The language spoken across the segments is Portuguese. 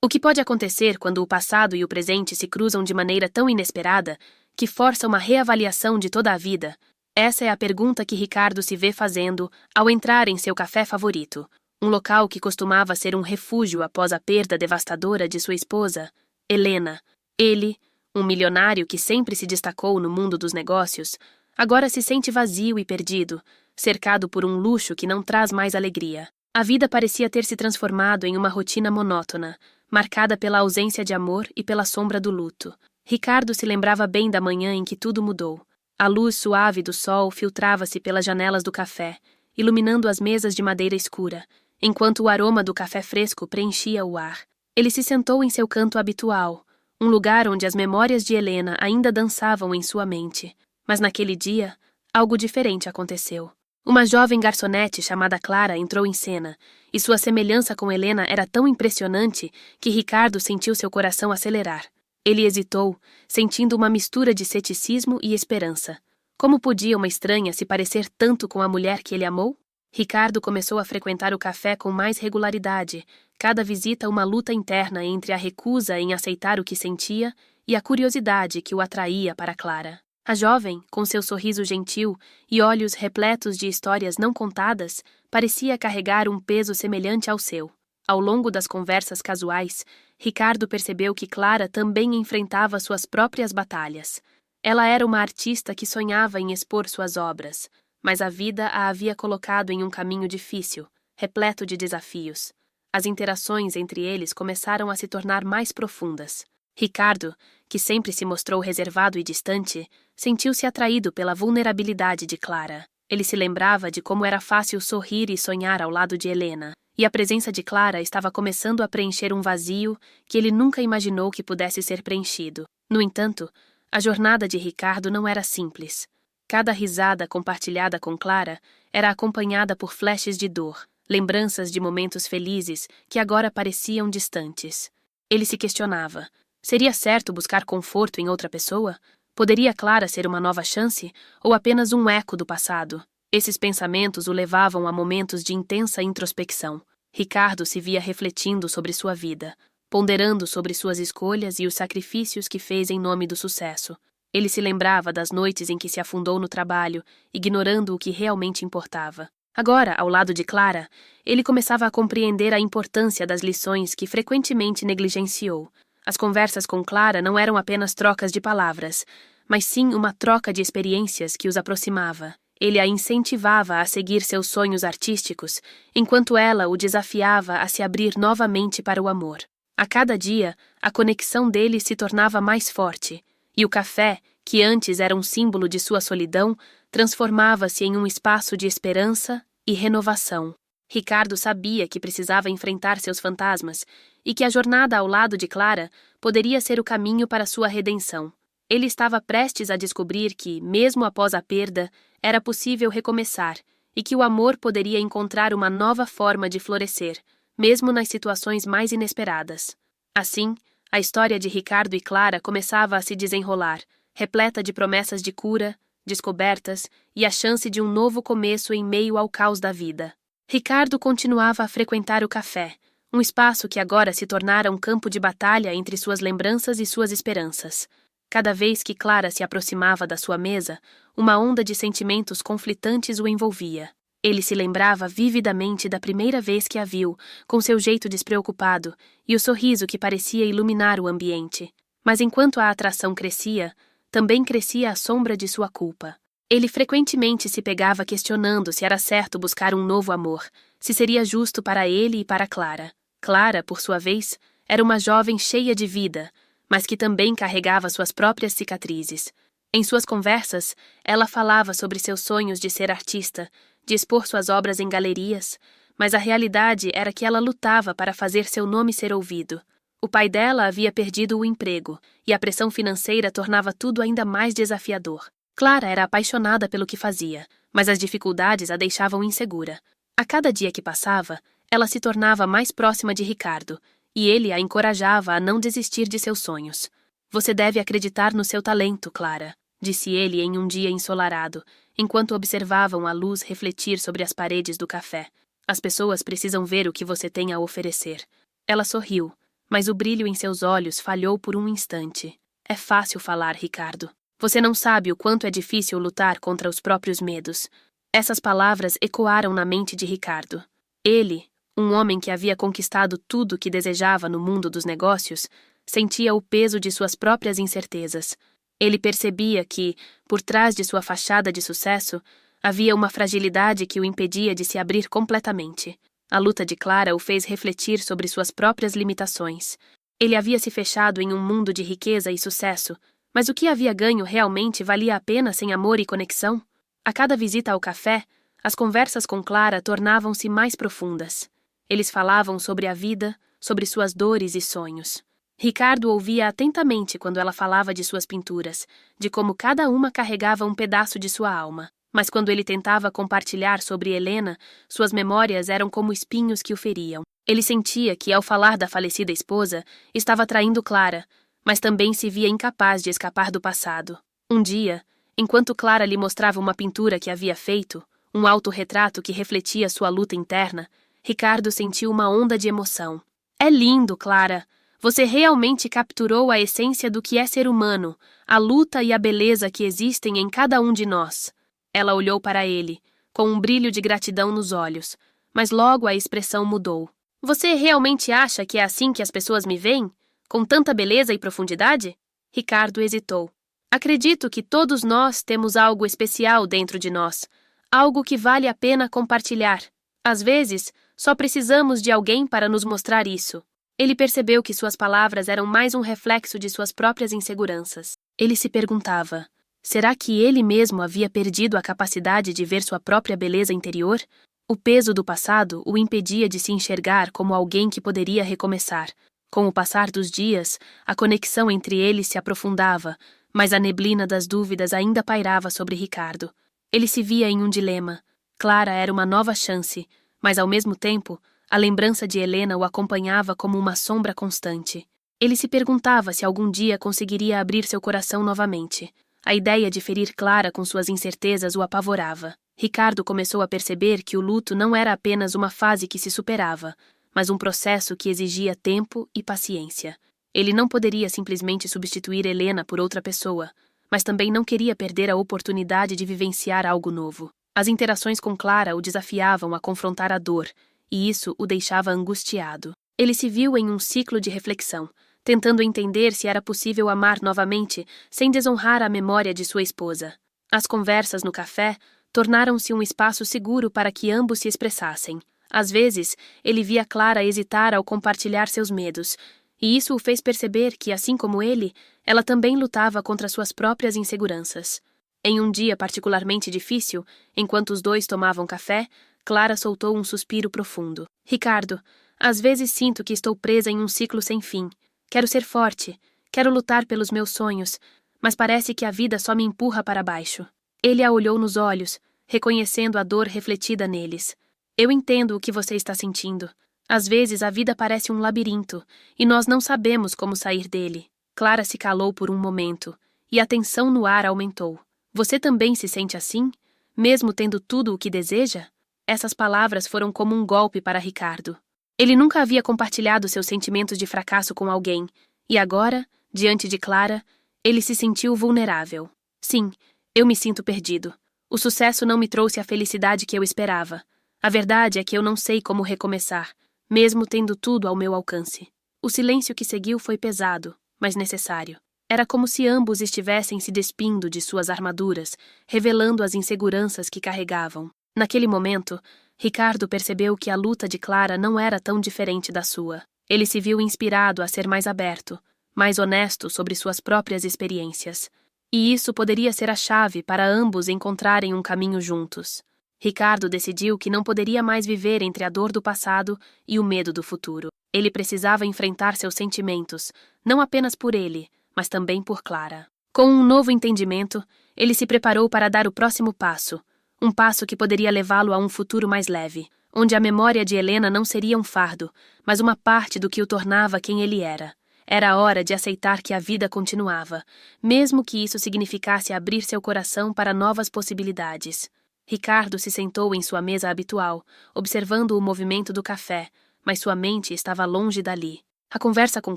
O que pode acontecer quando o passado e o presente se cruzam de maneira tão inesperada que força uma reavaliação de toda a vida? Essa é a pergunta que Ricardo se vê fazendo ao entrar em seu café favorito, um local que costumava ser um refúgio após a perda devastadora de sua esposa, Helena. Ele, um milionário que sempre se destacou no mundo dos negócios, agora se sente vazio e perdido, cercado por um luxo que não traz mais alegria. A vida parecia ter se transformado em uma rotina monótona, marcada pela ausência de amor e pela sombra do luto. Ricardo se lembrava bem da manhã em que tudo mudou. A luz suave do sol filtrava-se pelas janelas do café, iluminando as mesas de madeira escura, enquanto o aroma do café fresco preenchia o ar. Ele se sentou em seu canto habitual, um lugar onde as memórias de Helena ainda dançavam em sua mente. Mas naquele dia, algo diferente aconteceu. Uma jovem garçonete chamada Clara entrou em cena, e sua semelhança com Helena era tão impressionante que Ricardo sentiu seu coração acelerar. Ele hesitou, sentindo uma mistura de ceticismo e esperança. Como podia uma estranha se parecer tanto com a mulher que ele amou? Ricardo começou a frequentar o café com mais regularidade, cada visita uma luta interna entre a recusa em aceitar o que sentia e a curiosidade que o atraía para Clara. A jovem, com seu sorriso gentil e olhos repletos de histórias não contadas, parecia carregar um peso semelhante ao seu. Ao longo das conversas casuais, Ricardo percebeu que Clara também enfrentava suas próprias batalhas. Ela era uma artista que sonhava em expor suas obras, mas a vida a havia colocado em um caminho difícil, repleto de desafios. As interações entre eles começaram a se tornar mais profundas. Ricardo, que sempre se mostrou reservado e distante, sentiu-se atraído pela vulnerabilidade de Clara. Ele se lembrava de como era fácil sorrir e sonhar ao lado de Helena, e a presença de Clara estava começando a preencher um vazio que ele nunca imaginou que pudesse ser preenchido. No entanto, a jornada de Ricardo não era simples. Cada risada compartilhada com Clara era acompanhada por flashes de dor, lembranças de momentos felizes que agora pareciam distantes. Ele se questionava: seria certo buscar conforto em outra pessoa? Poderia Clara ser uma nova chance ou apenas um eco do passado? Esses pensamentos o levavam a momentos de intensa introspecção. Ricardo se via refletindo sobre sua vida, ponderando sobre suas escolhas e os sacrifícios que fez em nome do sucesso. Ele se lembrava das noites em que se afundou no trabalho, ignorando o que realmente importava. Agora, ao lado de Clara, ele começava a compreender a importância das lições que frequentemente negligenciou. As conversas com Clara não eram apenas trocas de palavras, mas sim uma troca de experiências que os aproximava. Ele a incentivava a seguir seus sonhos artísticos, enquanto ela o desafiava a se abrir novamente para o amor. A cada dia, a conexão deles se tornava mais forte, e o café, que antes era um símbolo de sua solidão, transformava-se em um espaço de esperança e renovação. Ricardo sabia que precisava enfrentar seus fantasmas e que a jornada ao lado de Clara poderia ser o caminho para sua redenção. Ele estava prestes a descobrir que, mesmo após a perda, era possível recomeçar e que o amor poderia encontrar uma nova forma de florescer, mesmo nas situações mais inesperadas. Assim, a história de Ricardo e Clara começava a se desenrolar, repleta de promessas de cura, descobertas e a chance de um novo começo em meio ao caos da vida. Ricardo continuava a frequentar o café, um espaço que agora se tornara um campo de batalha entre suas lembranças e suas esperanças. Cada vez que Clara se aproximava da sua mesa, uma onda de sentimentos conflitantes o envolvia. Ele se lembrava vividamente da primeira vez que a viu, com seu jeito despreocupado e o sorriso que parecia iluminar o ambiente. Mas enquanto a atração crescia, também crescia a sombra de sua culpa. Ele frequentemente se pegava questionando se era certo buscar um novo amor, se seria justo para ele e para Clara. Clara, por sua vez, era uma jovem cheia de vida, mas que também carregava suas próprias cicatrizes. Em suas conversas, ela falava sobre seus sonhos de ser artista, de expor suas obras em galerias, mas a realidade era que ela lutava para fazer seu nome ser ouvido. O pai dela havia perdido o emprego, e a pressão financeira tornava tudo ainda mais desafiador. Clara era apaixonada pelo que fazia, mas as dificuldades a deixavam insegura. A cada dia que passava, ela se tornava mais próxima de Ricardo, e ele a encorajava a não desistir de seus sonhos. Você deve acreditar no seu talento, Clara, disse ele em um dia ensolarado, enquanto observavam a luz refletir sobre as paredes do café. As pessoas precisam ver o que você tem a oferecer. Ela sorriu, mas o brilho em seus olhos falhou por um instante. É fácil falar, Ricardo. Você não sabe o quanto é difícil lutar contra os próprios medos. Essas palavras ecoaram na mente de Ricardo. Ele, um homem que havia conquistado tudo o que desejava no mundo dos negócios, sentia o peso de suas próprias incertezas. Ele percebia que, por trás de sua fachada de sucesso, havia uma fragilidade que o impedia de se abrir completamente. A luta de Clara o fez refletir sobre suas próprias limitações. Ele havia se fechado em um mundo de riqueza e sucesso, mas o que havia ganho realmente valia a pena sem amor e conexão? A cada visita ao café, as conversas com Clara tornavam-se mais profundas. Eles falavam sobre a vida, sobre suas dores e sonhos. Ricardo ouvia atentamente quando ela falava de suas pinturas, de como cada uma carregava um pedaço de sua alma. Mas quando ele tentava compartilhar sobre Helena, suas memórias eram como espinhos que o feriam. Ele sentia que, ao falar da falecida esposa, estava traindo Clara, mas também se via incapaz de escapar do passado. Um dia, enquanto Clara lhe mostrava uma pintura que havia feito, um autorretrato que refletia sua luta interna, Ricardo sentiu uma onda de emoção. É lindo, Clara! Você realmente capturou a essência do que é ser humano, a luta e a beleza que existem em cada um de nós. Ela olhou para ele, com um brilho de gratidão nos olhos, mas logo a expressão mudou. Você realmente acha que é assim que as pessoas me veem? Com tanta beleza e profundidade? Ricardo hesitou. Acredito que todos nós temos algo especial dentro de nós, algo que vale a pena compartilhar. Às vezes, só precisamos de alguém para nos mostrar isso. Ele percebeu que suas palavras eram mais um reflexo de suas próprias inseguranças. Ele se perguntava: será que ele mesmo havia perdido a capacidade de ver sua própria beleza interior? O peso do passado o impedia de se enxergar como alguém que poderia recomeçar. Com o passar dos dias, a conexão entre eles se aprofundava, mas a neblina das dúvidas ainda pairava sobre Ricardo. Ele se via em um dilema. Clara era uma nova chance, mas ao mesmo tempo, a lembrança de Helena o acompanhava como uma sombra constante. Ele se perguntava se algum dia conseguiria abrir seu coração novamente. A ideia de ferir Clara com suas incertezas o apavorava. Ricardo começou a perceber que o luto não era apenas uma fase que se superava, mas um processo que exigia tempo e paciência. Ele não poderia simplesmente substituir Helena por outra pessoa, mas também não queria perder a oportunidade de vivenciar algo novo. As interações com Clara o desafiavam a confrontar a dor, e isso o deixava angustiado. Ele se viu em um ciclo de reflexão, tentando entender se era possível amar novamente sem desonrar a memória de sua esposa. As conversas no café tornaram-se um espaço seguro para que ambos se expressassem. Às vezes, ele via Clara hesitar ao compartilhar seus medos, e isso o fez perceber que, assim como ele, ela também lutava contra suas próprias inseguranças. Em um dia particularmente difícil, enquanto os dois tomavam café, Clara soltou um suspiro profundo. Ricardo, às vezes sinto que estou presa em um ciclo sem fim. Quero ser forte, quero lutar pelos meus sonhos, mas parece que a vida só me empurra para baixo. Ele a olhou nos olhos, reconhecendo a dor refletida neles. Eu entendo o que você está sentindo. Às vezes a vida parece um labirinto, e nós não sabemos como sair dele. Clara se calou por um momento, e a tensão no ar aumentou. Você também se sente assim? Mesmo tendo tudo o que deseja? Essas palavras foram como um golpe para Ricardo. Ele nunca havia compartilhado seus sentimentos de fracasso com alguém, e agora, diante de Clara, ele se sentiu vulnerável. Sim, eu me sinto perdido. O sucesso não me trouxe a felicidade que eu esperava. A verdade é que eu não sei como recomeçar, mesmo tendo tudo ao meu alcance. O silêncio que seguiu foi pesado, mas necessário. Era como se ambos estivessem se despindo de suas armaduras, revelando as inseguranças que carregavam. Naquele momento, Ricardo percebeu que a luta de Clara não era tão diferente da sua. Ele se viu inspirado a ser mais aberto, mais honesto sobre suas próprias experiências. E isso poderia ser a chave para ambos encontrarem um caminho juntos. Ricardo decidiu que não poderia mais viver entre a dor do passado e o medo do futuro. Ele precisava enfrentar seus sentimentos, não apenas por ele, mas também por Clara. Com um novo entendimento, ele se preparou para dar o próximo passo, um passo que poderia levá-lo a um futuro mais leve, onde a memória de Helena não seria um fardo, mas uma parte do que o tornava quem ele era. Era a hora de aceitar que a vida continuava, mesmo que isso significasse abrir seu coração para novas possibilidades. Ricardo se sentou em sua mesa habitual, observando o movimento do café, mas sua mente estava longe dali. A conversa com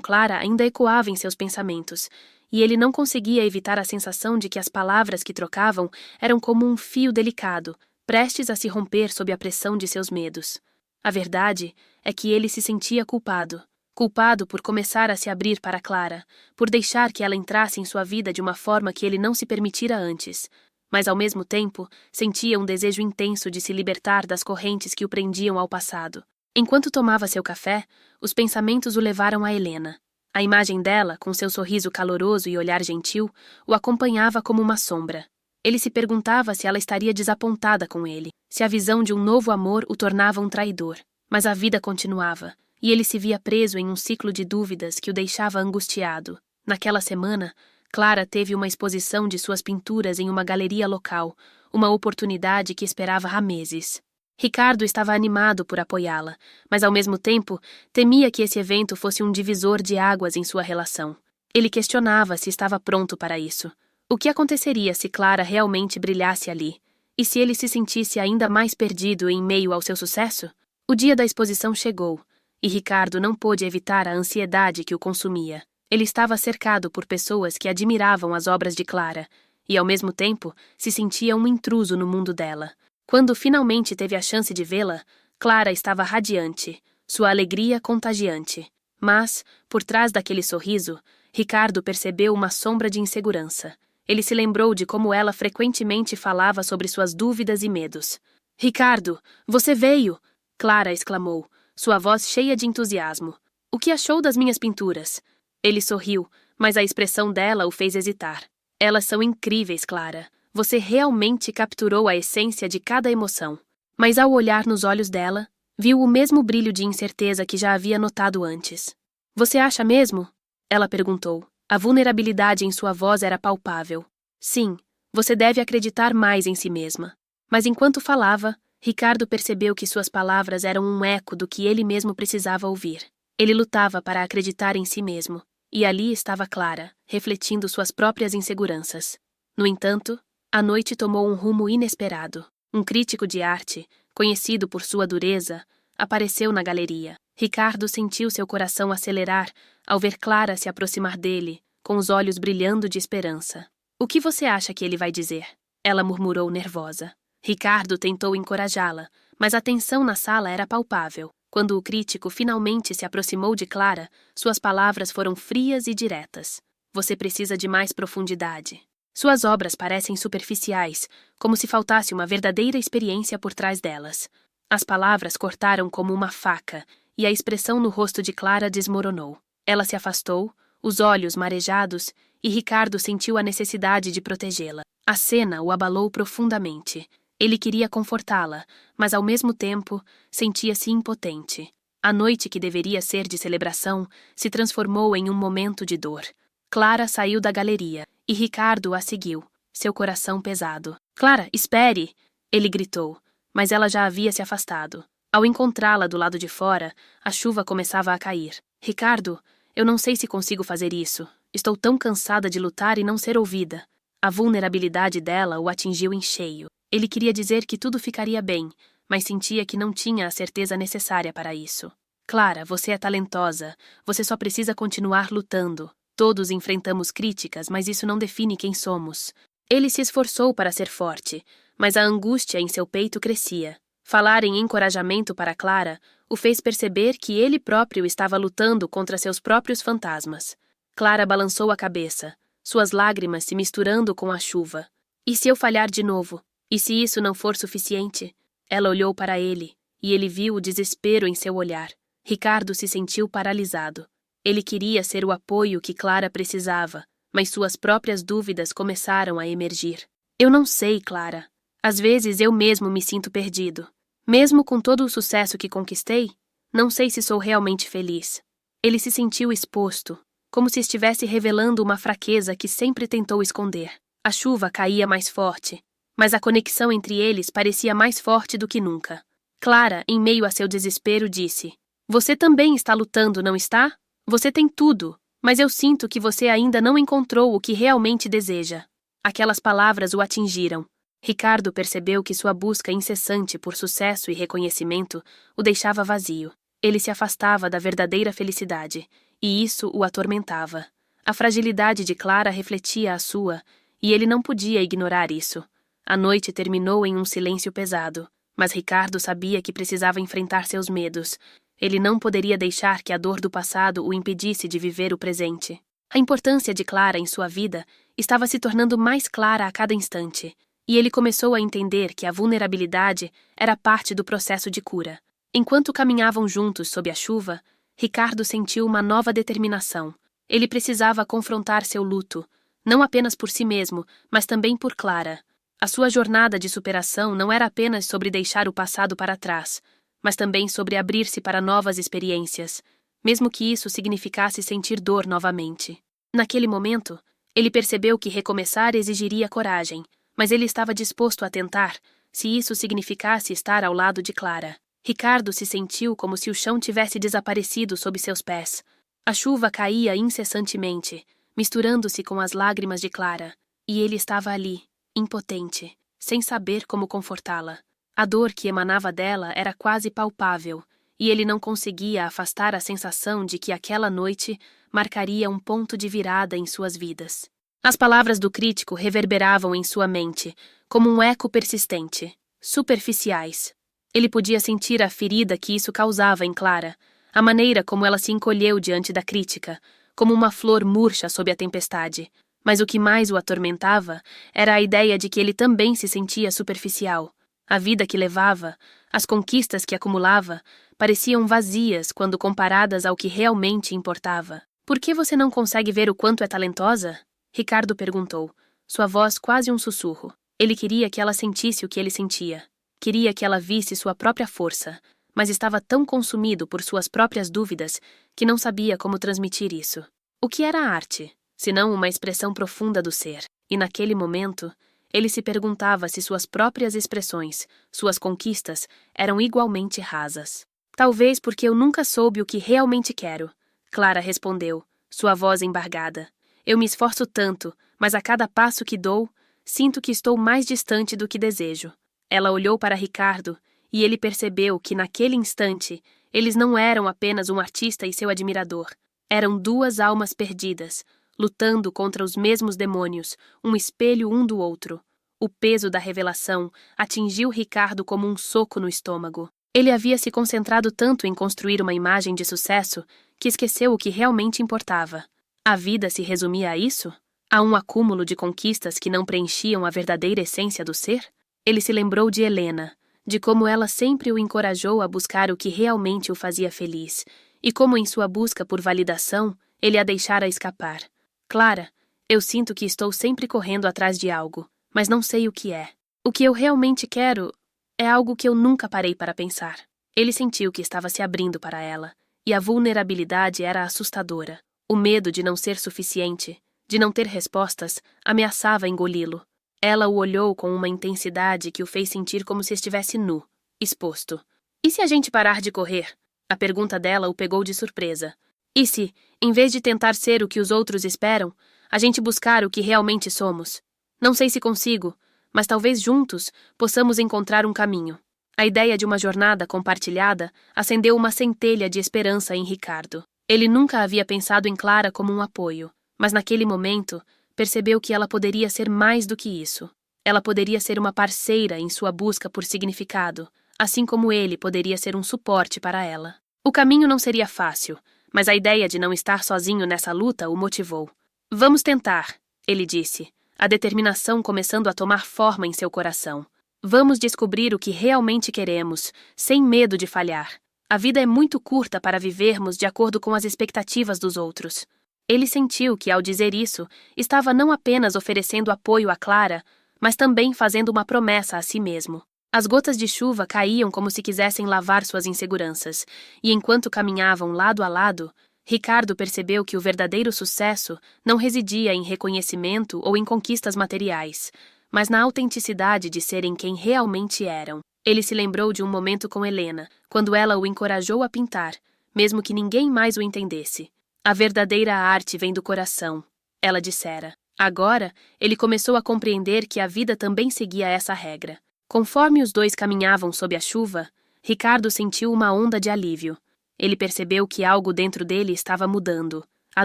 Clara ainda ecoava em seus pensamentos, e ele não conseguia evitar a sensação de que as palavras que trocavam eram como um fio delicado, prestes a se romper sob a pressão de seus medos. A verdade é que ele se sentia culpado. Culpado por começar a se abrir para Clara, por deixar que ela entrasse em sua vida de uma forma que ele não se permitira antes. Mas, ao mesmo tempo, sentia um desejo intenso de se libertar das correntes que o prendiam ao passado. Enquanto tomava seu café, os pensamentos o levaram a Helena. A imagem dela, com seu sorriso caloroso e olhar gentil, o acompanhava como uma sombra. Ele se perguntava se ela estaria desapontada com ele, se a visão de um novo amor o tornava um traidor. Mas a vida continuava, e ele se via preso em um ciclo de dúvidas que o deixava angustiado. Naquela semana, Clara teve uma exposição de suas pinturas em uma galeria local, uma oportunidade que esperava há meses. Ricardo estava animado por apoiá-la, mas ao mesmo tempo temia que esse evento fosse um divisor de águas em sua relação. Ele questionava se estava pronto para isso. O que aconteceria se Clara realmente brilhasse ali? E se ele se sentisse ainda mais perdido em meio ao seu sucesso? O dia da exposição chegou, e Ricardo não pôde evitar a ansiedade que o consumia. Ele estava cercado por pessoas que admiravam as obras de Clara, e ao mesmo tempo se sentia um intruso no mundo dela. Quando finalmente teve a chance de vê-la, Clara estava radiante, sua alegria contagiante. Mas, por trás daquele sorriso, Ricardo percebeu uma sombra de insegurança. Ele se lembrou de como ela frequentemente falava sobre suas dúvidas e medos. "Ricardo, você veio!" Clara exclamou, sua voz cheia de entusiasmo. "O que achou das minhas pinturas?" Ele sorriu, mas a expressão dela o fez hesitar. "Elas são incríveis, Clara. Você realmente capturou a essência de cada emoção." Mas ao olhar nos olhos dela, viu o mesmo brilho de incerteza que já havia notado antes. "Você acha mesmo?" Ela perguntou. A vulnerabilidade em sua voz era palpável. "Sim, você deve acreditar mais em si mesma." Mas enquanto falava, Ricardo percebeu que suas palavras eram um eco do que ele mesmo precisava ouvir. Ele lutava para acreditar em si mesmo, e ali estava Clara, refletindo suas próprias inseguranças. No entanto, a noite tomou um rumo inesperado. Um crítico de arte, conhecido por sua dureza, apareceu na galeria. Ricardo sentiu seu coração acelerar ao ver Clara se aproximar dele, com os olhos brilhando de esperança. "O que você acha que ele vai dizer?" Ela murmurou nervosa. Ricardo tentou encorajá-la, mas a tensão na sala era palpável. Quando o crítico finalmente se aproximou de Clara, suas palavras foram frias e diretas. "Você precisa de mais profundidade. Suas obras parecem superficiais, como se faltasse uma verdadeira experiência por trás delas." As palavras cortaram como uma faca, e a expressão no rosto de Clara desmoronou. Ela se afastou, os olhos marejados, e Ricardo sentiu a necessidade de protegê-la. A cena o abalou profundamente. Ele queria confortá-la, mas ao mesmo tempo sentia-se impotente. A noite que deveria ser de celebração se transformou em um momento de dor. Clara saiu da galeria, e Ricardo a seguiu, seu coração pesado. "Clara, espere!" ele gritou, mas ela já havia se afastado. Ao encontrá-la do lado de fora, a chuva começava a cair. "Ricardo, eu não sei se consigo fazer isso. Estou tão cansada de lutar e não ser ouvida." A vulnerabilidade dela o atingiu em cheio. Ele queria dizer que tudo ficaria bem, mas sentia que não tinha a certeza necessária para isso. "Clara, você é talentosa. Você só precisa continuar lutando. Todos enfrentamos críticas, mas isso não define quem somos." Ele se esforçou para ser forte, mas a angústia em seu peito crescia. Falar em encorajamento para Clara o fez perceber que ele próprio estava lutando contra seus próprios fantasmas. Clara balançou a cabeça, suas lágrimas se misturando com a chuva. "E se eu falhar de novo? E se isso não for suficiente?" Ela olhou para ele, e ele viu o desespero em seu olhar. Ricardo se sentiu paralisado. Ele queria ser o apoio que Clara precisava, mas suas próprias dúvidas começaram a emergir. "Eu não sei, Clara. Às vezes eu mesmo me sinto perdido. Mesmo com todo o sucesso que conquistei, não sei se sou realmente feliz." Ele se sentiu exposto, como se estivesse revelando uma fraqueza que sempre tentou esconder. A chuva caía mais forte, mas a conexão entre eles parecia mais forte do que nunca. Clara, em meio a seu desespero, disse: "Você também está lutando, não está? Você tem tudo, mas eu sinto que você ainda não encontrou o que realmente deseja." Aquelas palavras o atingiram. Ricardo percebeu que sua busca incessante por sucesso e reconhecimento o deixava vazio. Ele se afastava da verdadeira felicidade, e isso o atormentava. A fragilidade de Clara refletia a sua, e ele não podia ignorar isso. A noite terminou em um silêncio pesado, mas Ricardo sabia que precisava enfrentar seus medos. Ele não poderia deixar que a dor do passado o impedisse de viver o presente. A importância de Clara em sua vida estava se tornando mais clara a cada instante, e ele começou a entender que a vulnerabilidade era parte do processo de cura. Enquanto caminhavam juntos sob a chuva, Ricardo sentiu uma nova determinação. Ele precisava confrontar seu luto, não apenas por si mesmo, mas também por Clara. A sua jornada de superação não era apenas sobre deixar o passado para trás, mas também sobre abrir-se para novas experiências, mesmo que isso significasse sentir dor novamente. Naquele momento, ele percebeu que recomeçar exigiria coragem, mas ele estava disposto a tentar, se isso significasse estar ao lado de Clara. Ricardo se sentiu como se o chão tivesse desaparecido sob seus pés. A chuva caía incessantemente, misturando-se com as lágrimas de Clara, e ele estava ali, impotente, sem saber como confortá-la. A dor que emanava dela era quase palpável, e ele não conseguia afastar a sensação de que aquela noite marcaria um ponto de virada em suas vidas. As palavras do crítico reverberavam em sua mente, como um eco persistente, superficiais. Ele podia sentir a ferida que isso causava em Clara, a maneira como ela se encolheu diante da crítica, como uma flor murcha sob a tempestade. Mas o que mais o atormentava era a ideia de que ele também se sentia superficial. A vida que levava, as conquistas que acumulava, pareciam vazias quando comparadas ao que realmente importava. "Por que você não consegue ver o quanto é talentosa?" Ricardo perguntou, sua voz quase um sussurro. Ele queria que ela sentisse o que ele sentia. Queria que ela visse sua própria força, mas estava tão consumido por suas próprias dúvidas que não sabia como transmitir isso. O que era a arte, senão uma expressão profunda do ser? E naquele momento, ele se perguntava se suas próprias expressões, suas conquistas, eram igualmente rasas. "Talvez porque eu nunca soube o que realmente quero", Clara respondeu, sua voz embargada. "Eu me esforço tanto, mas a cada passo que dou, sinto que estou mais distante do que desejo." Ela olhou para Ricardo, e ele percebeu que naquele instante, eles não eram apenas um artista e seu admirador. Eram duas almas perdidas, lutando contra os mesmos demônios, um espelho um do outro. O peso da revelação atingiu Ricardo como um soco no estômago. Ele havia se concentrado tanto em construir uma imagem de sucesso que esqueceu o que realmente importava. A vida se resumia a isso? A um acúmulo de conquistas que não preenchiam a verdadeira essência do ser? Ele se lembrou de Helena, de como ela sempre o encorajou a buscar o que realmente o fazia feliz, e como em sua busca por validação, ele a deixara escapar. "Clara, eu sinto que estou sempre correndo atrás de algo, mas não sei o que é. O que eu realmente quero é algo que eu nunca parei para pensar." Ele sentiu que estava se abrindo para ela, e a vulnerabilidade era assustadora. O medo de não ser suficiente, de não ter respostas, ameaçava engoli-lo. Ela o olhou com uma intensidade que o fez sentir como se estivesse nu, exposto. "E se a gente parar de correr?" A pergunta dela o pegou de surpresa. "E se, em vez de tentar ser o que os outros esperam, a gente buscar o que realmente somos? Não sei se consigo, mas talvez juntos possamos encontrar um caminho." A ideia de uma jornada compartilhada acendeu uma centelha de esperança em Ricardo. Ele nunca havia pensado em Clara como um apoio, mas naquele momento percebeu que ela poderia ser mais do que isso. Ela poderia ser uma parceira em sua busca por significado, assim como ele poderia ser um suporte para ela. O caminho não seria fácil, mas a ideia de não estar sozinho nessa luta o motivou. "Vamos tentar", ele disse, a determinação começando a tomar forma em seu coração. "Vamos descobrir o que realmente queremos, sem medo de falhar. A vida é muito curta para vivermos de acordo com as expectativas dos outros." Ele sentiu que, ao dizer isso, estava não apenas oferecendo apoio a Clara, mas também fazendo uma promessa a si mesmo. As gotas de chuva caíam como se quisessem lavar suas inseguranças, e enquanto caminhavam lado a lado, Ricardo percebeu que o verdadeiro sucesso não residia em reconhecimento ou em conquistas materiais, mas na autenticidade de serem quem realmente eram. Ele se lembrou de um momento com Helena, quando ela o encorajou a pintar, mesmo que ninguém mais o entendesse. "A verdadeira arte vem do coração", ela dissera. Agora, ele começou a compreender que a vida também seguia essa regra. Conforme os dois caminhavam sob a chuva, Ricardo sentiu uma onda de alívio. Ele percebeu que algo dentro dele estava mudando. A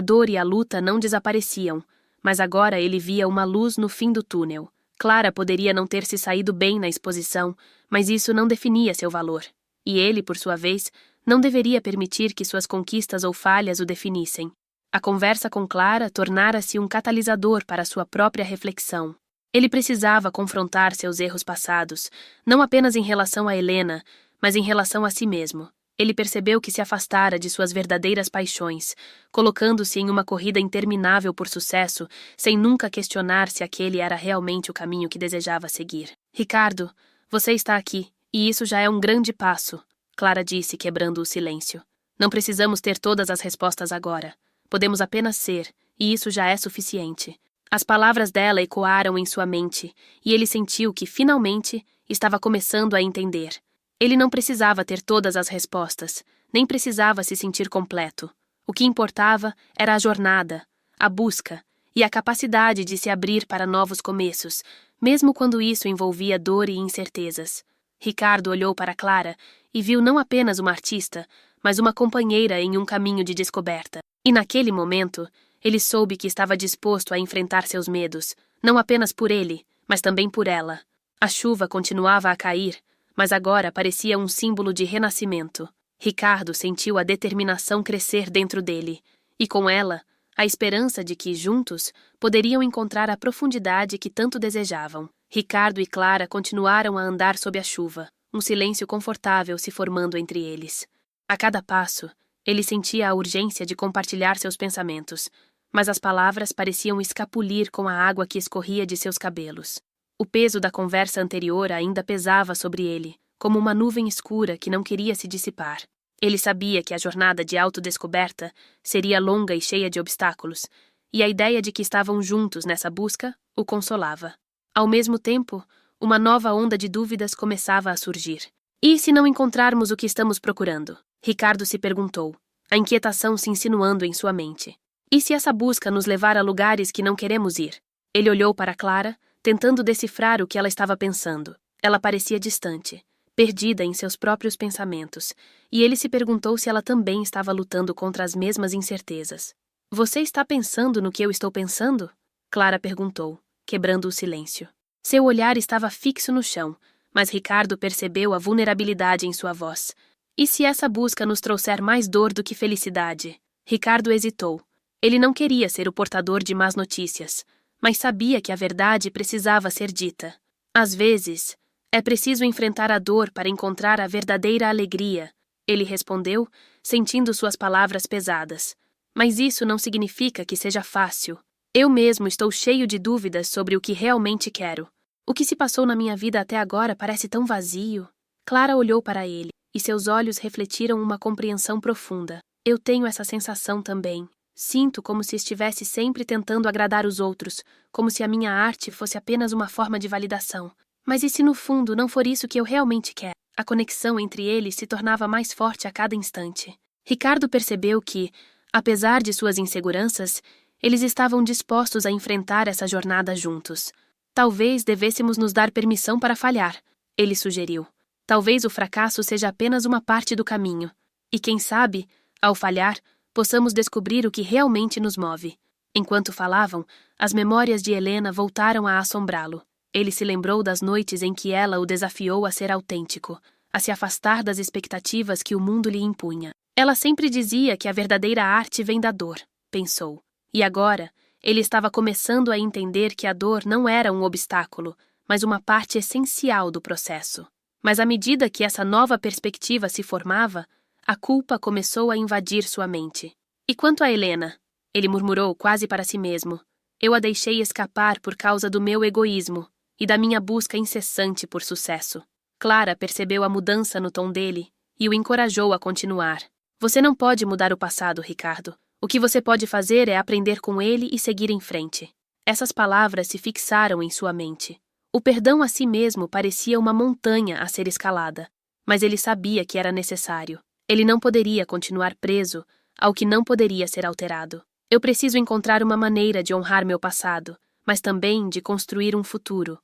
dor e a luta não desapareciam, mas agora ele via uma luz no fim do túnel. Clara poderia não ter se saído bem na exposição, mas isso não definia seu valor. E ele, por sua vez, não deveria permitir que suas conquistas ou falhas o definissem. A conversa com Clara tornara-se um catalisador para sua própria reflexão. Ele precisava confrontar seus erros passados, não apenas em relação a Helena, mas em relação a si mesmo. Ele percebeu que se afastara de suas verdadeiras paixões, colocando-se em uma corrida interminável por sucesso, sem nunca questionar se aquele era realmente o caminho que desejava seguir. Ricardo, você está aqui, e isso já é um grande passo, Clara disse, quebrando o silêncio. Não precisamos ter todas as respostas agora. Podemos apenas ser, e isso já é suficiente. As palavras dela ecoaram em sua mente, e ele sentiu que, finalmente, estava começando a entender. Ele não precisava ter todas as respostas, nem precisava se sentir completo. O que importava era a jornada, a busca e a capacidade de se abrir para novos começos, mesmo quando isso envolvia dor e incertezas. Ricardo olhou para Clara e viu não apenas uma artista, mas uma companheira em um caminho de descoberta. E naquele momento, ele soube que estava disposto a enfrentar seus medos, não apenas por ele, mas também por ela. A chuva continuava a cair, mas agora parecia um símbolo de renascimento. Ricardo sentiu a determinação crescer dentro dele, e com ela, a esperança de que, juntos, poderiam encontrar a profundidade que tanto desejavam. Ricardo e Clara continuaram a andar sob a chuva, um silêncio confortável se formando entre eles. A cada passo, ele sentia a urgência de compartilhar seus pensamentos, mas as palavras pareciam escapulir com a água que escorria de seus cabelos. O peso da conversa anterior ainda pesava sobre ele, como uma nuvem escura que não queria se dissipar. Ele sabia que a jornada de autodescoberta seria longa e cheia de obstáculos, e a ideia de que estavam juntos nessa busca o consolava. Ao mesmo tempo, uma nova onda de dúvidas começava a surgir. E se não encontrarmos o que estamos procurando? Ricardo se perguntou, a inquietação se insinuando em sua mente. E se essa busca nos levar a lugares que não queremos ir? Ele olhou para Clara, tentando decifrar o que ela estava pensando. Ela parecia distante, perdida em seus próprios pensamentos, e ele se perguntou se ela também estava lutando contra as mesmas incertezas. Você está pensando no que eu estou pensando? Clara perguntou, quebrando o silêncio. Seu olhar estava fixo no chão, mas Ricardo percebeu a vulnerabilidade em sua voz. E se essa busca nos trouxer mais dor do que felicidade? Ricardo hesitou. Ele não queria ser o portador de más notícias, mas sabia que a verdade precisava ser dita. Às vezes, é preciso enfrentar a dor para encontrar a verdadeira alegria, ele respondeu, sentindo suas palavras pesadas. Mas isso não significa que seja fácil. Eu mesmo estou cheio de dúvidas sobre o que realmente quero. O que se passou na minha vida até agora parece tão vazio. Clara olhou para ele, e seus olhos refletiram uma compreensão profunda. Eu tenho essa sensação também. Sinto como se estivesse sempre tentando agradar os outros, como se a minha arte fosse apenas uma forma de validação. Mas e se no fundo não for isso que eu realmente quero? A conexão entre eles se tornava mais forte a cada instante. Ricardo percebeu que, apesar de suas inseguranças, eles estavam dispostos a enfrentar essa jornada juntos. Talvez devêssemos nos dar permissão para falhar, ele sugeriu. Talvez o fracasso seja apenas uma parte do caminho. E quem sabe, ao falhar, possamos descobrir o que realmente nos move. Enquanto falavam, as memórias de Helena voltaram a assombrá-lo. Ele se lembrou das noites em que ela o desafiou a ser autêntico, a se afastar das expectativas que o mundo lhe impunha. Ela sempre dizia que a verdadeira arte vem da dor, pensou. E agora, ele estava começando a entender que a dor não era um obstáculo, mas uma parte essencial do processo. Mas à medida que essa nova perspectiva se formava, a culpa começou a invadir sua mente. E quanto a Helena? Ele murmurou quase para si mesmo. Eu a deixei escapar por causa do meu egoísmo e da minha busca incessante por sucesso. Clara percebeu a mudança no tom dele e o encorajou a continuar. Você não pode mudar o passado, Ricardo. O que você pode fazer é aprender com ele e seguir em frente. Essas palavras se fixaram em sua mente. O perdão a si mesmo parecia uma montanha a ser escalada, mas ele sabia que era necessário. Ele não poderia continuar preso ao que não poderia ser alterado. Eu preciso encontrar uma maneira de honrar meu passado, mas também de construir um futuro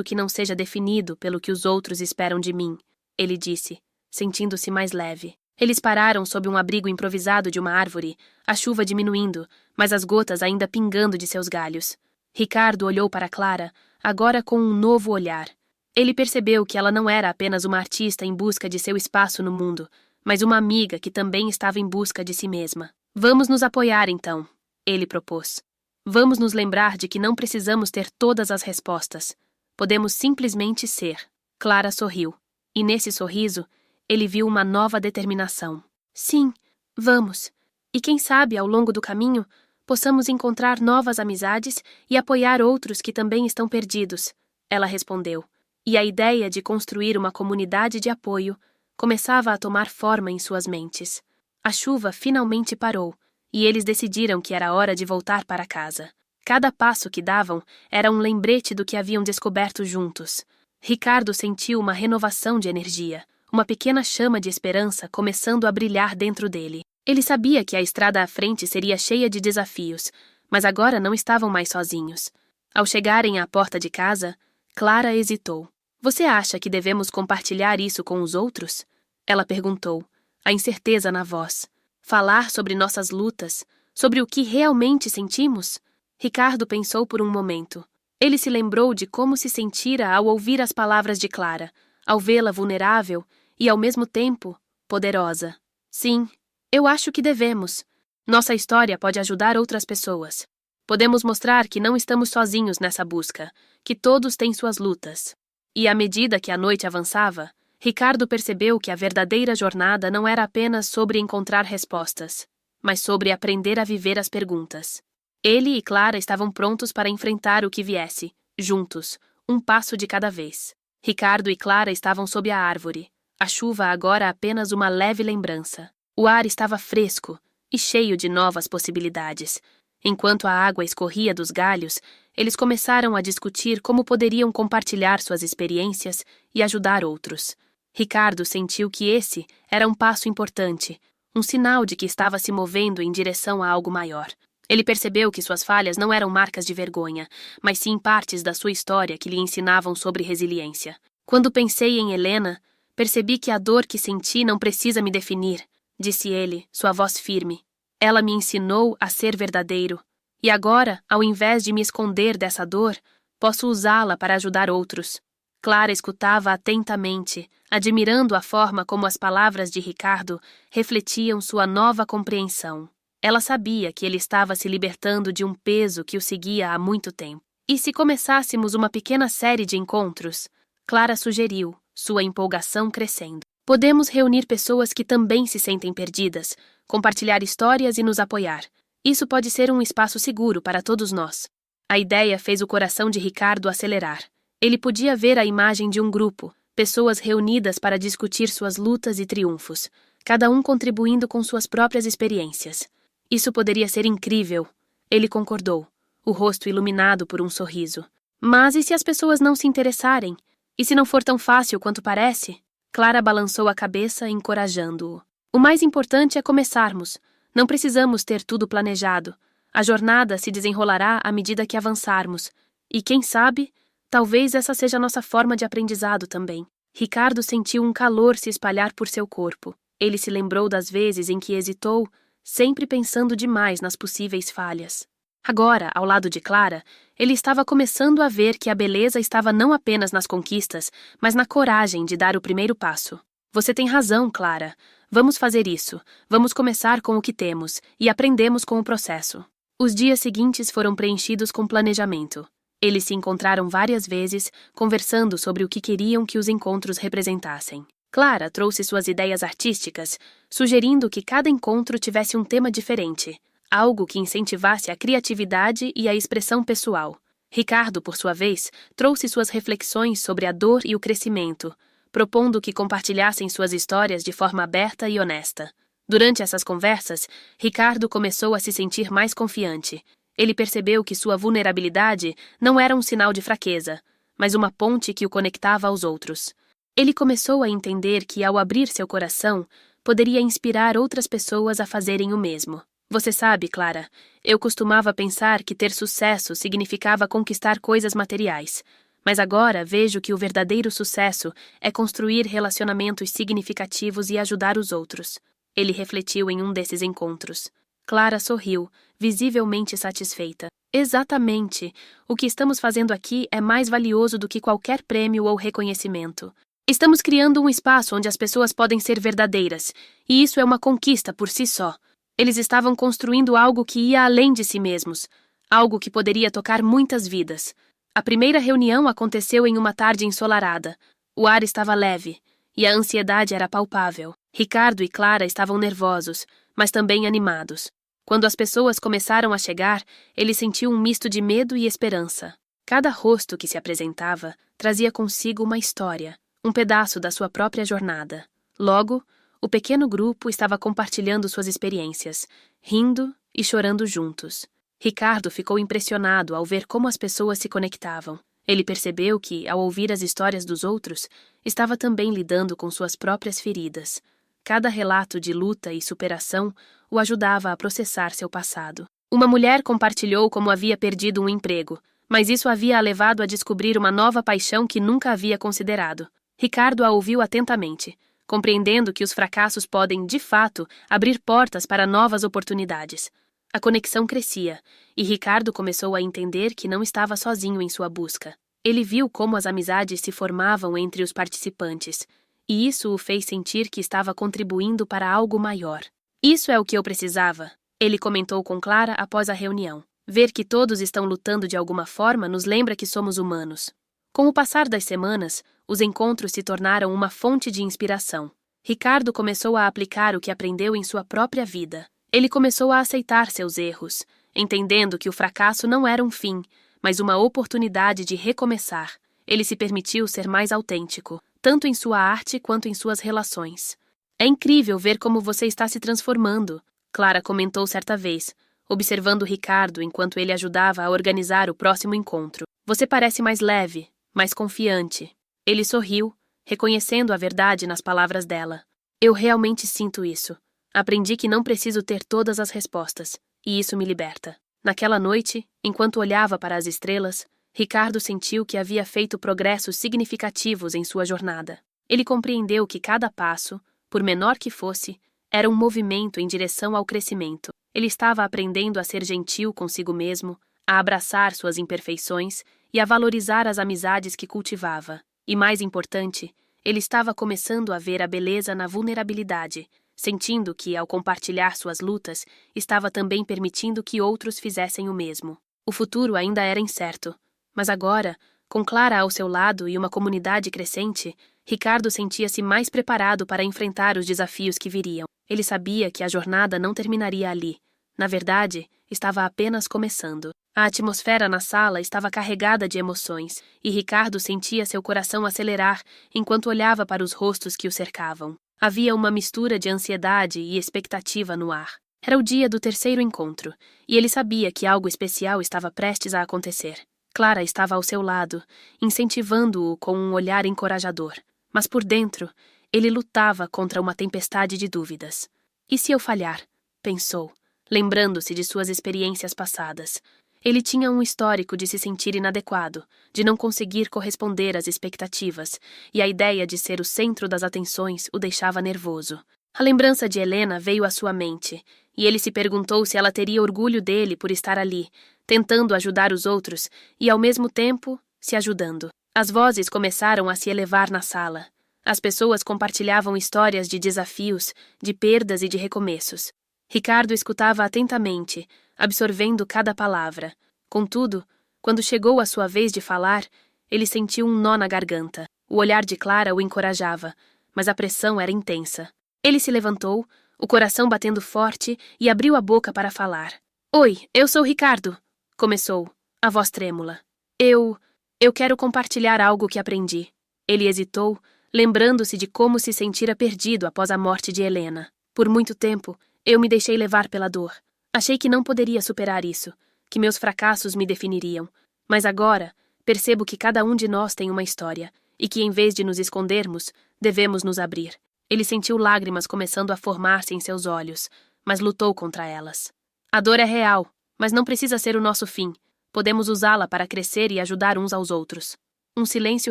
que não seja definido pelo que os outros esperam de mim, ele disse, sentindo-se mais leve. Eles pararam sob um abrigo improvisado de uma árvore, a chuva diminuindo, mas as gotas ainda pingando de seus galhos. Ricardo olhou para Clara, agora com um novo olhar. Ele percebeu que ela não era apenas uma artista em busca de seu espaço no mundo, mas uma amiga que também estava em busca de si mesma. Vamos nos apoiar, então, ele propôs. Vamos nos lembrar de que não precisamos ter todas as respostas. Podemos simplesmente ser. Clara sorriu. E nesse sorriso, ele viu uma nova determinação. Sim, vamos. E quem sabe, ao longo do caminho, possamos encontrar novas amizades e apoiar outros que também estão perdidos, ela respondeu. E a ideia de construir uma comunidade de apoio começava a tomar forma em suas mentes. A chuva finalmente parou, e eles decidiram que era hora de voltar para casa. Cada passo que davam era um lembrete do que haviam descoberto juntos. Ricardo sentiu uma renovação de energia, uma pequena chama de esperança começando a brilhar dentro dele. Ele sabia que a estrada à frente seria cheia de desafios, mas agora não estavam mais sozinhos. Ao chegarem à porta de casa, Clara hesitou. Você acha que devemos compartilhar isso com os outros? Ela perguntou, a incerteza na voz. Falar sobre nossas lutas, sobre o que realmente sentimos? Ricardo pensou por um momento. Ele se lembrou de como se sentira ao ouvir as palavras de Clara, ao vê-la vulnerável e, ao mesmo tempo, poderosa. Sim, eu acho que devemos. Nossa história pode ajudar outras pessoas. Podemos mostrar que não estamos sozinhos nessa busca, que todos têm suas lutas. E à medida que a noite avançava, Ricardo percebeu que a verdadeira jornada não era apenas sobre encontrar respostas, mas sobre aprender a viver as perguntas. Ele e Clara estavam prontos para enfrentar o que viesse, juntos, um passo de cada vez. Ricardo e Clara estavam sob a árvore, a chuva agora apenas uma leve lembrança. O ar estava fresco e cheio de novas possibilidades. Enquanto a água escorria dos galhos, eles começaram a discutir como poderiam compartilhar suas experiências e ajudar outros. Ricardo sentiu que esse era um passo importante, um sinal de que estava se movendo em direção a algo maior. Ele percebeu que suas falhas não eram marcas de vergonha, mas sim partes da sua história que lhe ensinavam sobre resiliência. Quando pensei em Helena, percebi que a dor que senti não precisa me definir, disse ele, sua voz firme. Ela me ensinou a ser verdadeiro. E agora, ao invés de me esconder dessa dor, posso usá-la para ajudar outros. Clara escutava atentamente, admirando a forma como as palavras de Ricardo refletiam sua nova compreensão. Ela sabia que ele estava se libertando de um peso que o seguia há muito tempo. E se começássemos uma pequena série de encontros? Clara sugeriu, sua empolgação crescendo. Podemos reunir pessoas que também se sentem perdidas, compartilhar histórias e nos apoiar. Isso pode ser um espaço seguro para todos nós. A ideia fez o coração de Ricardo acelerar. Ele podia ver a imagem de um grupo, pessoas reunidas para discutir suas lutas e triunfos, cada um contribuindo com suas próprias experiências. Isso poderia ser incrível. Ele concordou, o rosto iluminado por um sorriso. Mas e se as pessoas não se interessarem? E se não for tão fácil quanto parece? Clara balançou a cabeça, encorajando-o. O mais importante é começarmos. Não precisamos ter tudo planejado. A jornada se desenrolará à medida que avançarmos. E quem sabe, talvez essa seja a nossa forma de aprendizado também. Ricardo sentiu um calor se espalhar por seu corpo. Ele se lembrou das vezes em que hesitou, sempre pensando demais nas possíveis falhas. Agora, ao lado de Clara, ele estava começando a ver que a beleza estava não apenas nas conquistas, mas na coragem de dar o primeiro passo. Você tem razão, Clara. Vamos fazer isso. Vamos começar com o que temos e aprendemos com o processo. Os dias seguintes foram preenchidos com planejamento. Eles se encontraram várias vezes, conversando sobre o que queriam que os encontros representassem. Clara trouxe suas ideias artísticas, sugerindo que cada encontro tivesse um tema diferente, algo que incentivasse a criatividade e a expressão pessoal. Ricardo, por sua vez, trouxe suas reflexões sobre a dor e o crescimento, propondo que compartilhassem suas histórias de forma aberta e honesta. Durante essas conversas, Ricardo começou a se sentir mais confiante. Ele percebeu que sua vulnerabilidade não era um sinal de fraqueza, mas uma ponte que o conectava aos outros. Ele começou a entender que, ao abrir seu coração, poderia inspirar outras pessoas a fazerem o mesmo. Você sabe, Clara, eu costumava pensar que ter sucesso significava conquistar coisas materiais, mas agora vejo que o verdadeiro sucesso é construir relacionamentos significativos e ajudar os outros. Ele refletiu em um desses encontros. Clara sorriu, visivelmente satisfeita. Exatamente. O que estamos fazendo aqui é mais valioso do que qualquer prêmio ou reconhecimento. Estamos criando um espaço onde as pessoas podem ser verdadeiras, e isso é uma conquista por si só. Eles estavam construindo algo que ia além de si mesmos, algo que poderia tocar muitas vidas. A primeira reunião aconteceu em uma tarde ensolarada. O ar estava leve, e a ansiedade era palpável. Ricardo e Clara estavam nervosos, mas também animados. Quando as pessoas começaram a chegar, ele sentiu um misto de medo e esperança. Cada rosto que se apresentava trazia consigo uma história, um pedaço da sua própria jornada. Logo, o pequeno grupo estava compartilhando suas experiências, rindo e chorando juntos. Ricardo ficou impressionado ao ver como as pessoas se conectavam. Ele percebeu que, ao ouvir as histórias dos outros, estava também lidando com suas próprias feridas. Cada relato de luta e superação o ajudava a processar seu passado. Uma mulher compartilhou como havia perdido um emprego, mas isso havia a levado a descobrir uma nova paixão que nunca havia considerado. Ricardo a ouviu atentamente, compreendendo que os fracassos podem, de fato, abrir portas para novas oportunidades. A conexão crescia, e Ricardo começou a entender que não estava sozinho em sua busca. Ele viu como as amizades se formavam entre os participantes, e isso o fez sentir que estava contribuindo para algo maior. Isso é o que eu precisava, ele comentou com Clara após a reunião. Ver que todos estão lutando de alguma forma nos lembra que somos humanos. Com o passar das semanas, os encontros se tornaram uma fonte de inspiração. Ricardo começou a aplicar o que aprendeu em sua própria vida. Ele começou a aceitar seus erros, entendendo que o fracasso não era um fim, mas uma oportunidade de recomeçar. Ele se permitiu ser mais autêntico, tanto em sua arte quanto em suas relações. É incrível ver como você está se transformando, Clara comentou certa vez, observando Ricardo enquanto ele ajudava a organizar o próximo encontro. Você parece mais leve, mais confiante. Ele sorriu, reconhecendo a verdade nas palavras dela. Eu realmente sinto isso. Aprendi que não preciso ter todas as respostas, e isso me liberta. Naquela noite, enquanto olhava para as estrelas, Ricardo sentiu que havia feito progressos significativos em sua jornada. Ele compreendeu que cada passo, por menor que fosse, era um movimento em direção ao crescimento. Ele estava aprendendo a ser gentil consigo mesmo, a abraçar suas imperfeições e a valorizar as amizades que cultivava. E mais importante, ele estava começando a ver a beleza na vulnerabilidade, sentindo que, ao compartilhar suas lutas, estava também permitindo que outros fizessem o mesmo. O futuro ainda era incerto, mas agora, com Clara ao seu lado e uma comunidade crescente, Ricardo sentia-se mais preparado para enfrentar os desafios que viriam. Ele sabia que a jornada não terminaria ali. Na verdade, estava apenas começando. A atmosfera na sala estava carregada de emoções, e Ricardo sentia seu coração acelerar enquanto olhava para os rostos que o cercavam. Havia uma mistura de ansiedade e expectativa no ar. Era o dia do terceiro encontro, e ele sabia que algo especial estava prestes a acontecer. Clara estava ao seu lado, incentivando-o com um olhar encorajador. Mas por dentro, ele lutava contra uma tempestade de dúvidas. E se eu falhar? Pensou, lembrando-se de suas experiências passadas. Ele tinha um histórico de se sentir inadequado, de não conseguir corresponder às expectativas, e a ideia de ser o centro das atenções o deixava nervoso. A lembrança de Helena veio à sua mente, e ele se perguntou se ela teria orgulho dele por estar ali, tentando ajudar os outros e, ao mesmo tempo, se ajudando. As vozes começaram a se elevar na sala. As pessoas compartilhavam histórias de desafios, de perdas e de recomeços. Ricardo escutava atentamente, absorvendo cada palavra. Contudo, quando chegou a sua vez de falar, ele sentiu um nó na garganta. O olhar de Clara o encorajava, mas a pressão era intensa. Ele se levantou, o coração batendo forte, e abriu a boca para falar. Oi, eu sou Ricardo, começou, a voz trêmula. Eu quero compartilhar algo que aprendi. Ele hesitou, lembrando-se de como se sentira perdido após a morte de Helena. Por muito tempo, eu me deixei levar pela dor. Achei que não poderia superar isso, que meus fracassos me definiriam. Mas agora, percebo que cada um de nós tem uma história, e que em vez de nos escondermos, devemos nos abrir. Ele sentiu lágrimas começando a formar-se em seus olhos, mas lutou contra elas. A dor é real, mas não precisa ser o nosso fim. Podemos usá-la para crescer e ajudar uns aos outros. Um silêncio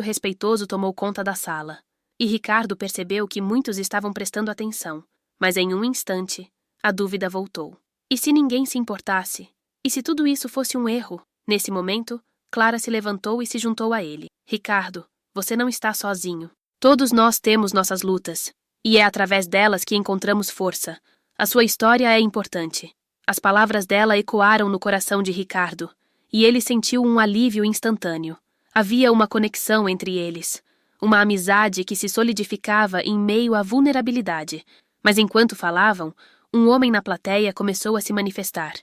respeitoso tomou conta da sala, e Ricardo percebeu que muitos estavam prestando atenção, Mas em um instante, a dúvida voltou. E se ninguém se importasse? E se tudo isso fosse um erro? Nesse momento, Clara se levantou e se juntou a ele. Ricardo, você não está sozinho. Todos nós temos nossas lutas. E é através delas que encontramos força. A sua história é importante. As palavras dela ecoaram no coração de Ricardo, e ele sentiu um alívio instantâneo. Havia uma conexão entre eles, uma amizade que se solidificava em meio à vulnerabilidade. Mas enquanto falavam, um homem na plateia começou a se manifestar.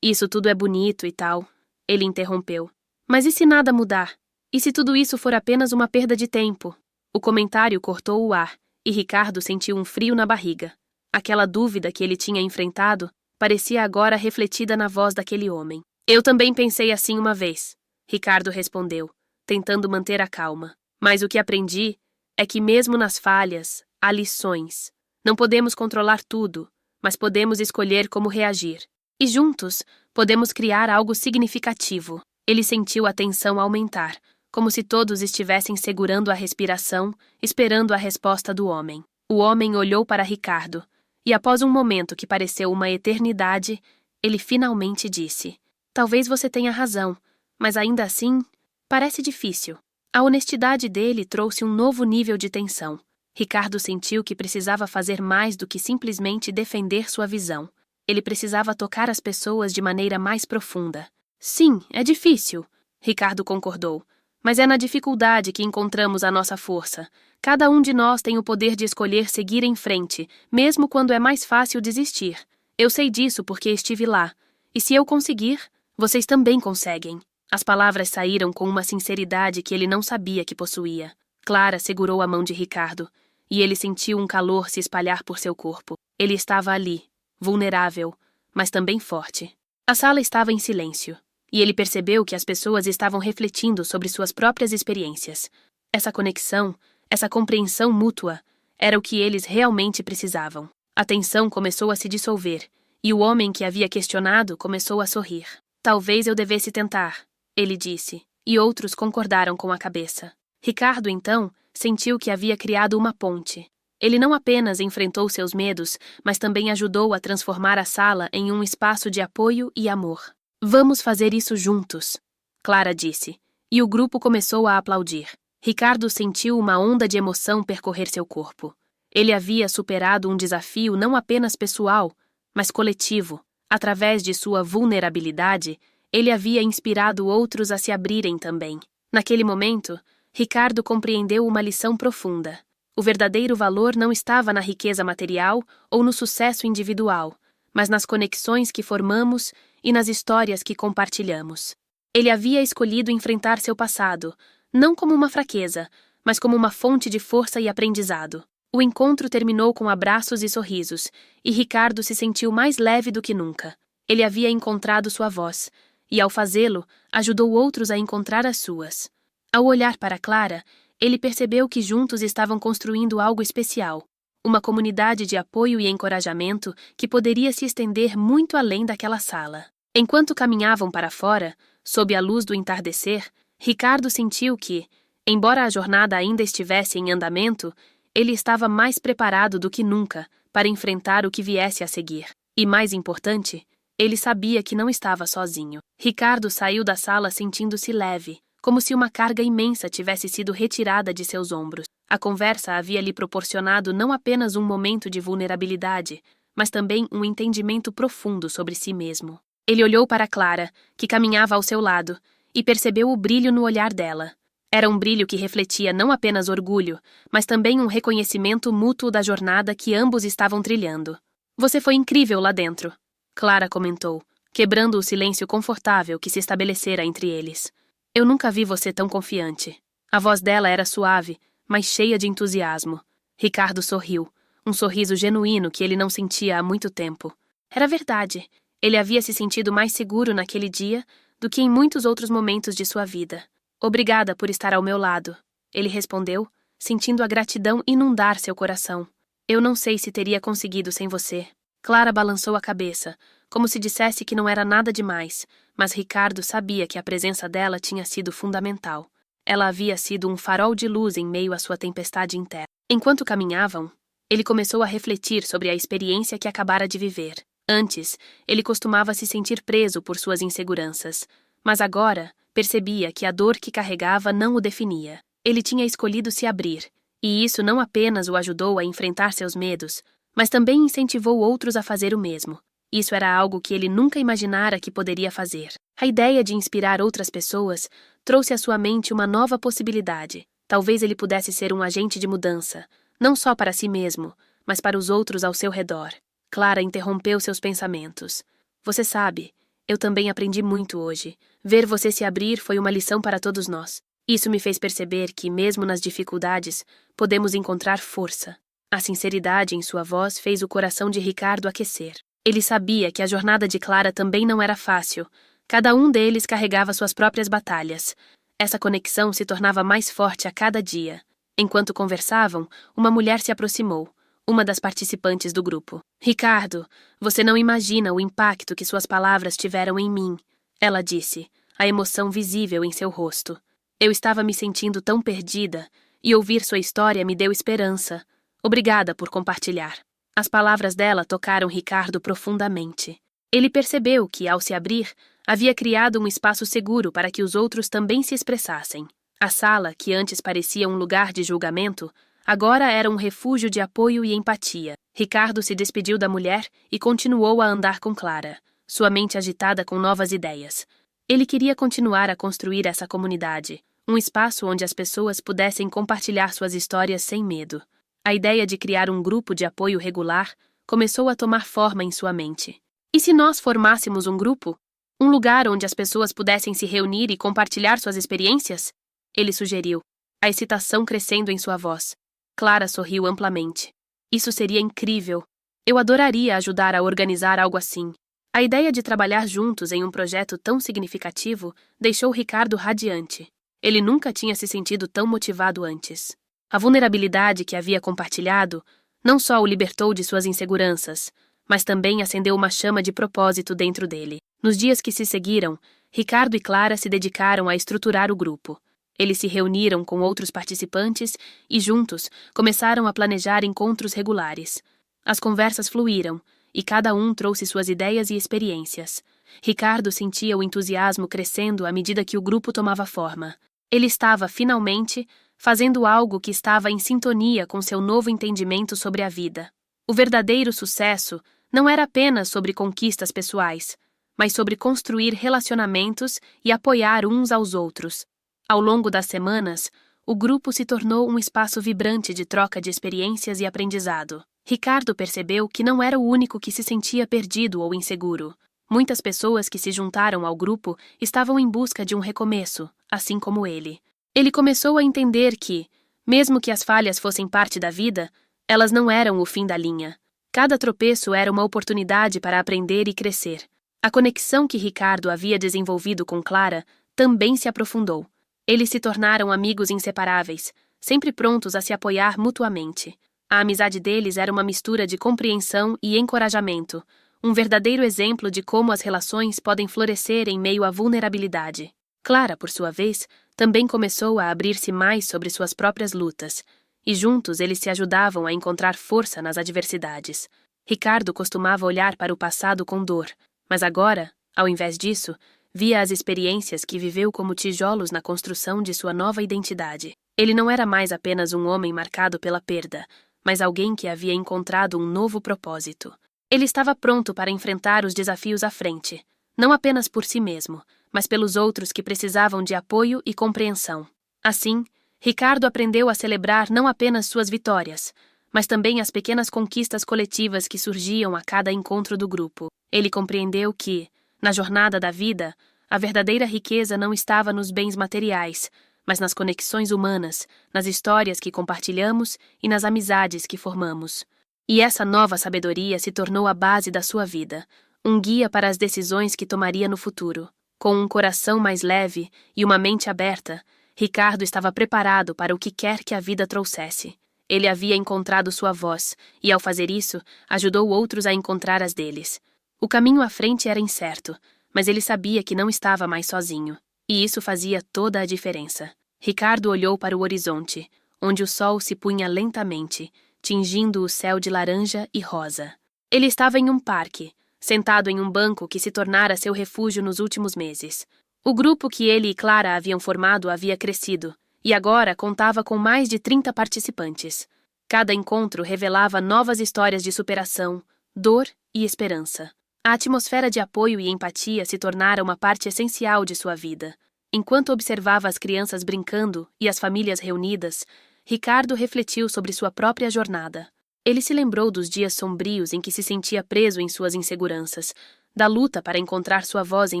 Isso tudo é bonito e tal, ele interrompeu. Mas e se nada mudar? E se tudo isso for apenas uma perda de tempo? O comentário cortou o ar, e Ricardo sentiu um frio na barriga. Aquela dúvida que ele tinha enfrentado parecia agora refletida na voz daquele homem. Eu também pensei assim uma vez, Ricardo respondeu, tentando manter a calma. Mas o que aprendi é que mesmo nas falhas, há lições. Não podemos controlar tudo, mas podemos escolher como reagir. E juntos, podemos criar algo significativo. Ele sentiu a tensão aumentar, como se todos estivessem segurando a respiração, esperando a resposta do homem. O homem olhou para Ricardo, e após um momento que pareceu uma eternidade, ele finalmente disse: talvez você tenha razão, mas ainda assim, parece difícil. A honestidade dele trouxe um novo nível de tensão. Ricardo sentiu que precisava fazer mais do que simplesmente defender sua visão. Ele precisava tocar as pessoas de maneira mais profunda. Sim, é difícil, Ricardo concordou. Mas é na dificuldade que encontramos a nossa força. Cada um de nós tem o poder de escolher seguir em frente, mesmo quando é mais fácil desistir. Eu sei disso porque estive lá. E se eu conseguir, vocês também conseguem. As palavras saíram com uma sinceridade que ele não sabia que possuía. Clara segurou a mão de Ricardo, e ele sentiu um calor se espalhar por seu corpo. Ele estava ali, vulnerável, mas também forte. A sala estava em silêncio, e ele percebeu que as pessoas estavam refletindo sobre suas próprias experiências. Essa conexão, essa compreensão mútua, era o que eles realmente precisavam. A tensão começou a se dissolver, e o homem que havia questionado começou a sorrir. Talvez eu devesse tentar, ele disse, e outros concordaram com a cabeça. Ricardo, então, sentiu que havia criado uma ponte. Ele não apenas enfrentou seus medos, mas também ajudou a transformar a sala em um espaço de apoio e amor. Vamos fazer isso juntos, Clara disse, e o grupo começou a aplaudir. Ricardo sentiu uma onda de emoção percorrer seu corpo. Ele havia superado um desafio não apenas pessoal, mas coletivo. Através de sua vulnerabilidade, ele havia inspirado outros a se abrirem também. Naquele momento, Ricardo compreendeu uma lição profunda. O verdadeiro valor não estava na riqueza material ou no sucesso individual, mas nas conexões que formamos e nas histórias que compartilhamos. Ele havia escolhido enfrentar seu passado, não como uma fraqueza, mas como uma fonte de força e aprendizado. O encontro terminou com abraços e sorrisos, e Ricardo se sentiu mais leve do que nunca. Ele havia encontrado sua voz, e ao fazê-lo, ajudou outros a encontrar as suas. Ao olhar para Clara, ele percebeu que juntos estavam construindo algo especial, uma comunidade de apoio e encorajamento que poderia se estender muito além daquela sala. Enquanto caminhavam para fora, sob a luz do entardecer, Ricardo sentiu que, embora a jornada ainda estivesse em andamento, ele estava mais preparado do que nunca para enfrentar o que viesse a seguir. E mais importante, ele sabia que não estava sozinho. Ricardo saiu da sala sentindo-se leve, como se uma carga imensa tivesse sido retirada de seus ombros. A conversa havia lhe proporcionado não apenas um momento de vulnerabilidade, mas também um entendimento profundo sobre si mesmo. Ele olhou para Clara, que caminhava ao seu lado, e percebeu o brilho no olhar dela. Era um brilho que refletia não apenas orgulho, mas também um reconhecimento mútuo da jornada que ambos estavam trilhando. Você foi incrível lá dentro, Clara comentou, quebrando o silêncio confortável que se estabelecera entre eles. Eu nunca vi você tão confiante. A voz dela era suave, mas cheia de entusiasmo. Ricardo sorriu, um sorriso genuíno que ele não sentia há muito tempo. Era verdade. Ele havia se sentido mais seguro naquele dia do que em muitos outros momentos de sua vida. Obrigada por estar ao meu lado, ele respondeu, sentindo a gratidão inundar seu coração. Eu não sei se teria conseguido sem você. Clara balançou a cabeça, como se dissesse que não era nada demais, mas Ricardo sabia que a presença dela tinha sido fundamental. Ela havia sido um farol de luz em meio à sua tempestade interna. Enquanto caminhavam, Ele começou a refletir sobre a experiência que acabara de viver. Antes, ele costumava se sentir preso por suas inseguranças, mas agora percebia que a dor que carregava não o definia. Ele tinha escolhido se abrir, e isso não apenas o ajudou a enfrentar seus medos, mas também incentivou outros a fazer o mesmo. Isso era algo que ele nunca imaginara que poderia fazer. A ideia de inspirar outras pessoas trouxe à sua mente uma nova possibilidade. Talvez ele pudesse ser um agente de mudança, não só para si mesmo, mas para os outros ao seu redor. Clara interrompeu seus pensamentos. Você sabe, eu também aprendi muito hoje. Ver você se abrir foi uma lição para todos nós. Isso me fez perceber que, mesmo nas dificuldades, podemos encontrar força. A sinceridade em sua voz fez o coração de Ricardo aquecer. Ele sabia que a jornada de Clara também não era fácil. Cada um deles carregava suas próprias batalhas. Essa conexão se tornava mais forte a cada dia. Enquanto conversavam, uma mulher se aproximou, uma das participantes do grupo. Ricardo, você não imagina o impacto que suas palavras tiveram em mim, ela disse, a emoção visível em seu rosto. Eu estava me sentindo tão perdida, e ouvir sua história me deu esperança. Obrigada por compartilhar. As palavras dela tocaram Ricardo profundamente. Ele percebeu que, ao se abrir, havia criado um espaço seguro para que os outros também se expressassem. A sala, que antes parecia um lugar de julgamento, agora era um refúgio de apoio e empatia. Ricardo se despediu da mulher e continuou a andar com Clara, sua mente agitada com novas ideias. Ele queria continuar a construir essa comunidade, um espaço onde as pessoas pudessem compartilhar suas histórias sem medo. A ideia de criar um grupo de apoio regular começou a tomar forma em sua mente. E se nós formássemos um grupo? Um lugar onde as pessoas pudessem se reunir e compartilhar suas experiências? Ele sugeriu, a excitação crescendo em sua voz. Clara sorriu amplamente. Isso seria incrível. Eu adoraria ajudar a organizar algo assim. A ideia de trabalhar juntos em um projeto tão significativo deixou Ricardo radiante. Ele nunca tinha se sentido tão motivado antes. A vulnerabilidade que havia compartilhado não só o libertou de suas inseguranças, mas também acendeu uma chama de propósito dentro dele. Nos dias que se seguiram, Ricardo e Clara se dedicaram a estruturar o grupo. Eles se reuniram com outros participantes e, juntos, começaram a planejar encontros regulares. As conversas fluíram, e cada um trouxe suas ideias e experiências. Ricardo sentia o entusiasmo crescendo à medida que o grupo tomava forma. Ele estava, finalmente, fazendo algo que estava em sintonia com seu novo entendimento sobre a vida. O verdadeiro sucesso não era apenas sobre conquistas pessoais, mas sobre construir relacionamentos e apoiar uns aos outros. Ao longo das semanas, o grupo se tornou um espaço vibrante de troca de experiências e aprendizado. Ricardo percebeu que não era o único que se sentia perdido ou inseguro. Muitas pessoas que se juntaram ao grupo estavam em busca de um recomeço, assim como ele. Ele começou a entender que, mesmo que as falhas fossem parte da vida, elas não eram o fim da linha. Cada tropeço era uma oportunidade para aprender e crescer. A conexão que Ricardo havia desenvolvido com Clara também se aprofundou. Eles se tornaram amigos inseparáveis, sempre prontos a se apoiar mutuamente. A amizade deles era uma mistura de compreensão e encorajamento, um verdadeiro exemplo de como as relações podem florescer em meio à vulnerabilidade. Clara, por sua vez, também começou a abrir-se mais sobre suas próprias lutas, e juntos eles se ajudavam a encontrar força nas adversidades. Ricardo costumava olhar para o passado com dor, mas agora, ao invés disso, via as experiências que viveu como tijolos na construção de sua nova identidade. Ele não era mais apenas um homem marcado pela perda, mas alguém que havia encontrado um novo propósito. Ele estava pronto para enfrentar os desafios à frente, não apenas por si mesmo, mas pelos outros que precisavam de apoio e compreensão. Assim, Ricardo aprendeu a celebrar não apenas suas vitórias, mas também as pequenas conquistas coletivas que surgiam a cada encontro do grupo. Ele compreendeu que, na jornada da vida, a verdadeira riqueza não estava nos bens materiais, mas nas conexões humanas, nas histórias que compartilhamos e nas amizades que formamos. E essa nova sabedoria se tornou a base da sua vida, um guia para as decisões que tomaria no futuro. Com um coração mais leve e uma mente aberta, Ricardo estava preparado para o que quer que a vida trouxesse. Ele havia encontrado sua voz e, ao fazer isso, ajudou outros a encontrar as deles. O caminho à frente era incerto, mas ele sabia que não estava mais sozinho, e isso fazia toda a diferença. Ricardo olhou para o horizonte, onde o sol se punha lentamente, tingindo o céu de laranja e rosa. Ele estava em um parque, sentado em um banco que se tornara seu refúgio nos últimos meses. O grupo que ele e Clara haviam formado havia crescido, e agora contava com mais de 30 participantes. Cada encontro revelava novas histórias de superação, dor e esperança. A atmosfera de apoio e empatia se tornara uma parte essencial de sua vida. Enquanto observava as crianças brincando e as famílias reunidas, Ricardo refletiu sobre sua própria jornada. Ele se lembrou dos dias sombrios em que se sentia preso em suas inseguranças, da luta para encontrar sua voz em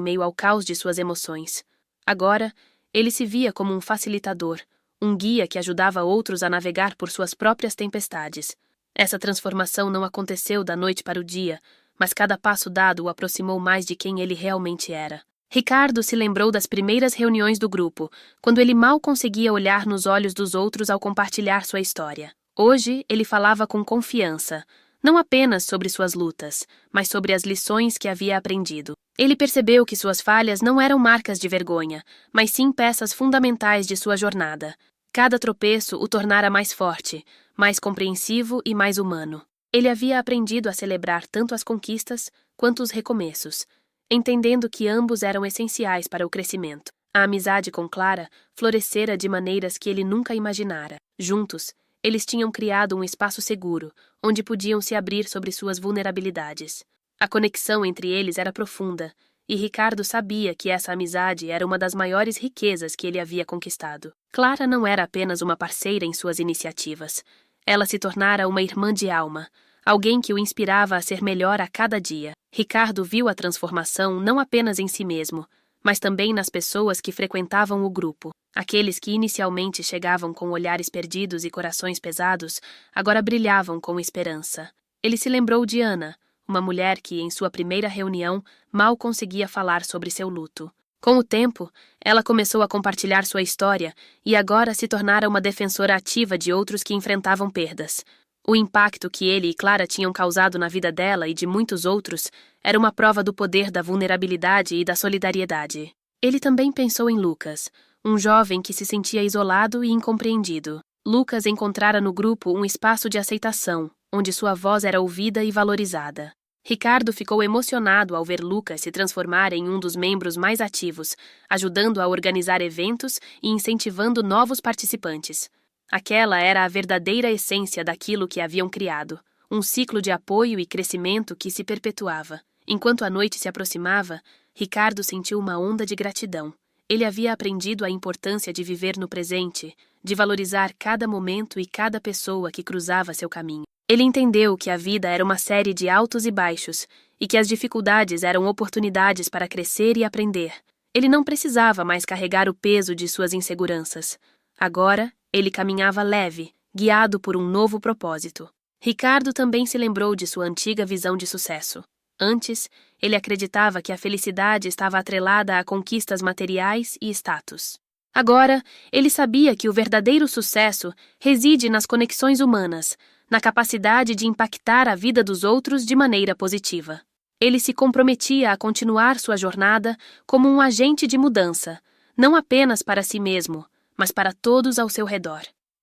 meio ao caos de suas emoções. Agora, ele se via como um facilitador, um guia que ajudava outros a navegar por suas próprias tempestades. Essa transformação não aconteceu da noite para o dia, mas cada passo dado o aproximou mais de quem ele realmente era. Ricardo se lembrou das primeiras reuniões do grupo, quando ele mal conseguia olhar nos olhos dos outros ao compartilhar sua história. Hoje, ele falava com confiança, não apenas sobre suas lutas, mas sobre as lições que havia aprendido. Ele percebeu que suas falhas não eram marcas de vergonha, mas sim peças fundamentais de sua jornada. Cada tropeço o tornara mais forte, mais compreensivo e mais humano. Ele havia aprendido a celebrar tanto as conquistas quanto os recomeços, entendendo que ambos eram essenciais para o crescimento. A amizade com Clara florescera de maneiras que ele nunca imaginara. Juntos, eles tinham criado um espaço seguro, onde podiam se abrir sobre suas vulnerabilidades. A conexão entre eles era profunda, e Ricardo sabia que essa amizade era uma das maiores riquezas que ele havia conquistado. Clara não era apenas uma parceira em suas iniciativas. Ela se tornara uma irmã de alma, alguém que o inspirava a ser melhor a cada dia. Ricardo viu a transformação não apenas em si mesmo, mas também nas pessoas que frequentavam o grupo. Aqueles que inicialmente chegavam com olhares perdidos e corações pesados, agora brilhavam com esperança. Ele se lembrou de Ana, uma mulher que, em sua primeira reunião, mal conseguia falar sobre seu luto. Com o tempo, ela começou a compartilhar sua história e agora se tornara uma defensora ativa de outros que enfrentavam perdas. O impacto que ele e Clara tinham causado na vida dela e de muitos outros era uma prova do poder da vulnerabilidade e da solidariedade. Ele também pensou em Lucas, um jovem que se sentia isolado e incompreendido. Lucas encontrara no grupo um espaço de aceitação, onde sua voz era ouvida e valorizada. Ricardo ficou emocionado ao ver Lucas se transformar em um dos membros mais ativos, ajudando a organizar eventos e incentivando novos participantes. Aquela era a verdadeira essência daquilo que haviam criado, um ciclo de apoio e crescimento que se perpetuava. Enquanto a noite se aproximava, Ricardo sentiu uma onda de gratidão. Ele havia aprendido a importância de viver no presente, de valorizar cada momento e cada pessoa que cruzava seu caminho. Ele entendeu que a vida era uma série de altos e baixos, e que as dificuldades eram oportunidades para crescer e aprender. Ele não precisava mais carregar o peso de suas inseguranças. Agora, ele caminhava leve, guiado por um novo propósito. Ricardo também se lembrou de sua antiga visão de sucesso. Antes, ele acreditava que a felicidade estava atrelada a conquistas materiais e status. Agora, ele sabia que o verdadeiro sucesso reside nas conexões humanas, na capacidade de impactar a vida dos outros de maneira positiva. Ele se comprometia a continuar sua jornada como um agente de mudança, não apenas para si mesmo, mas para todos ao seu redor.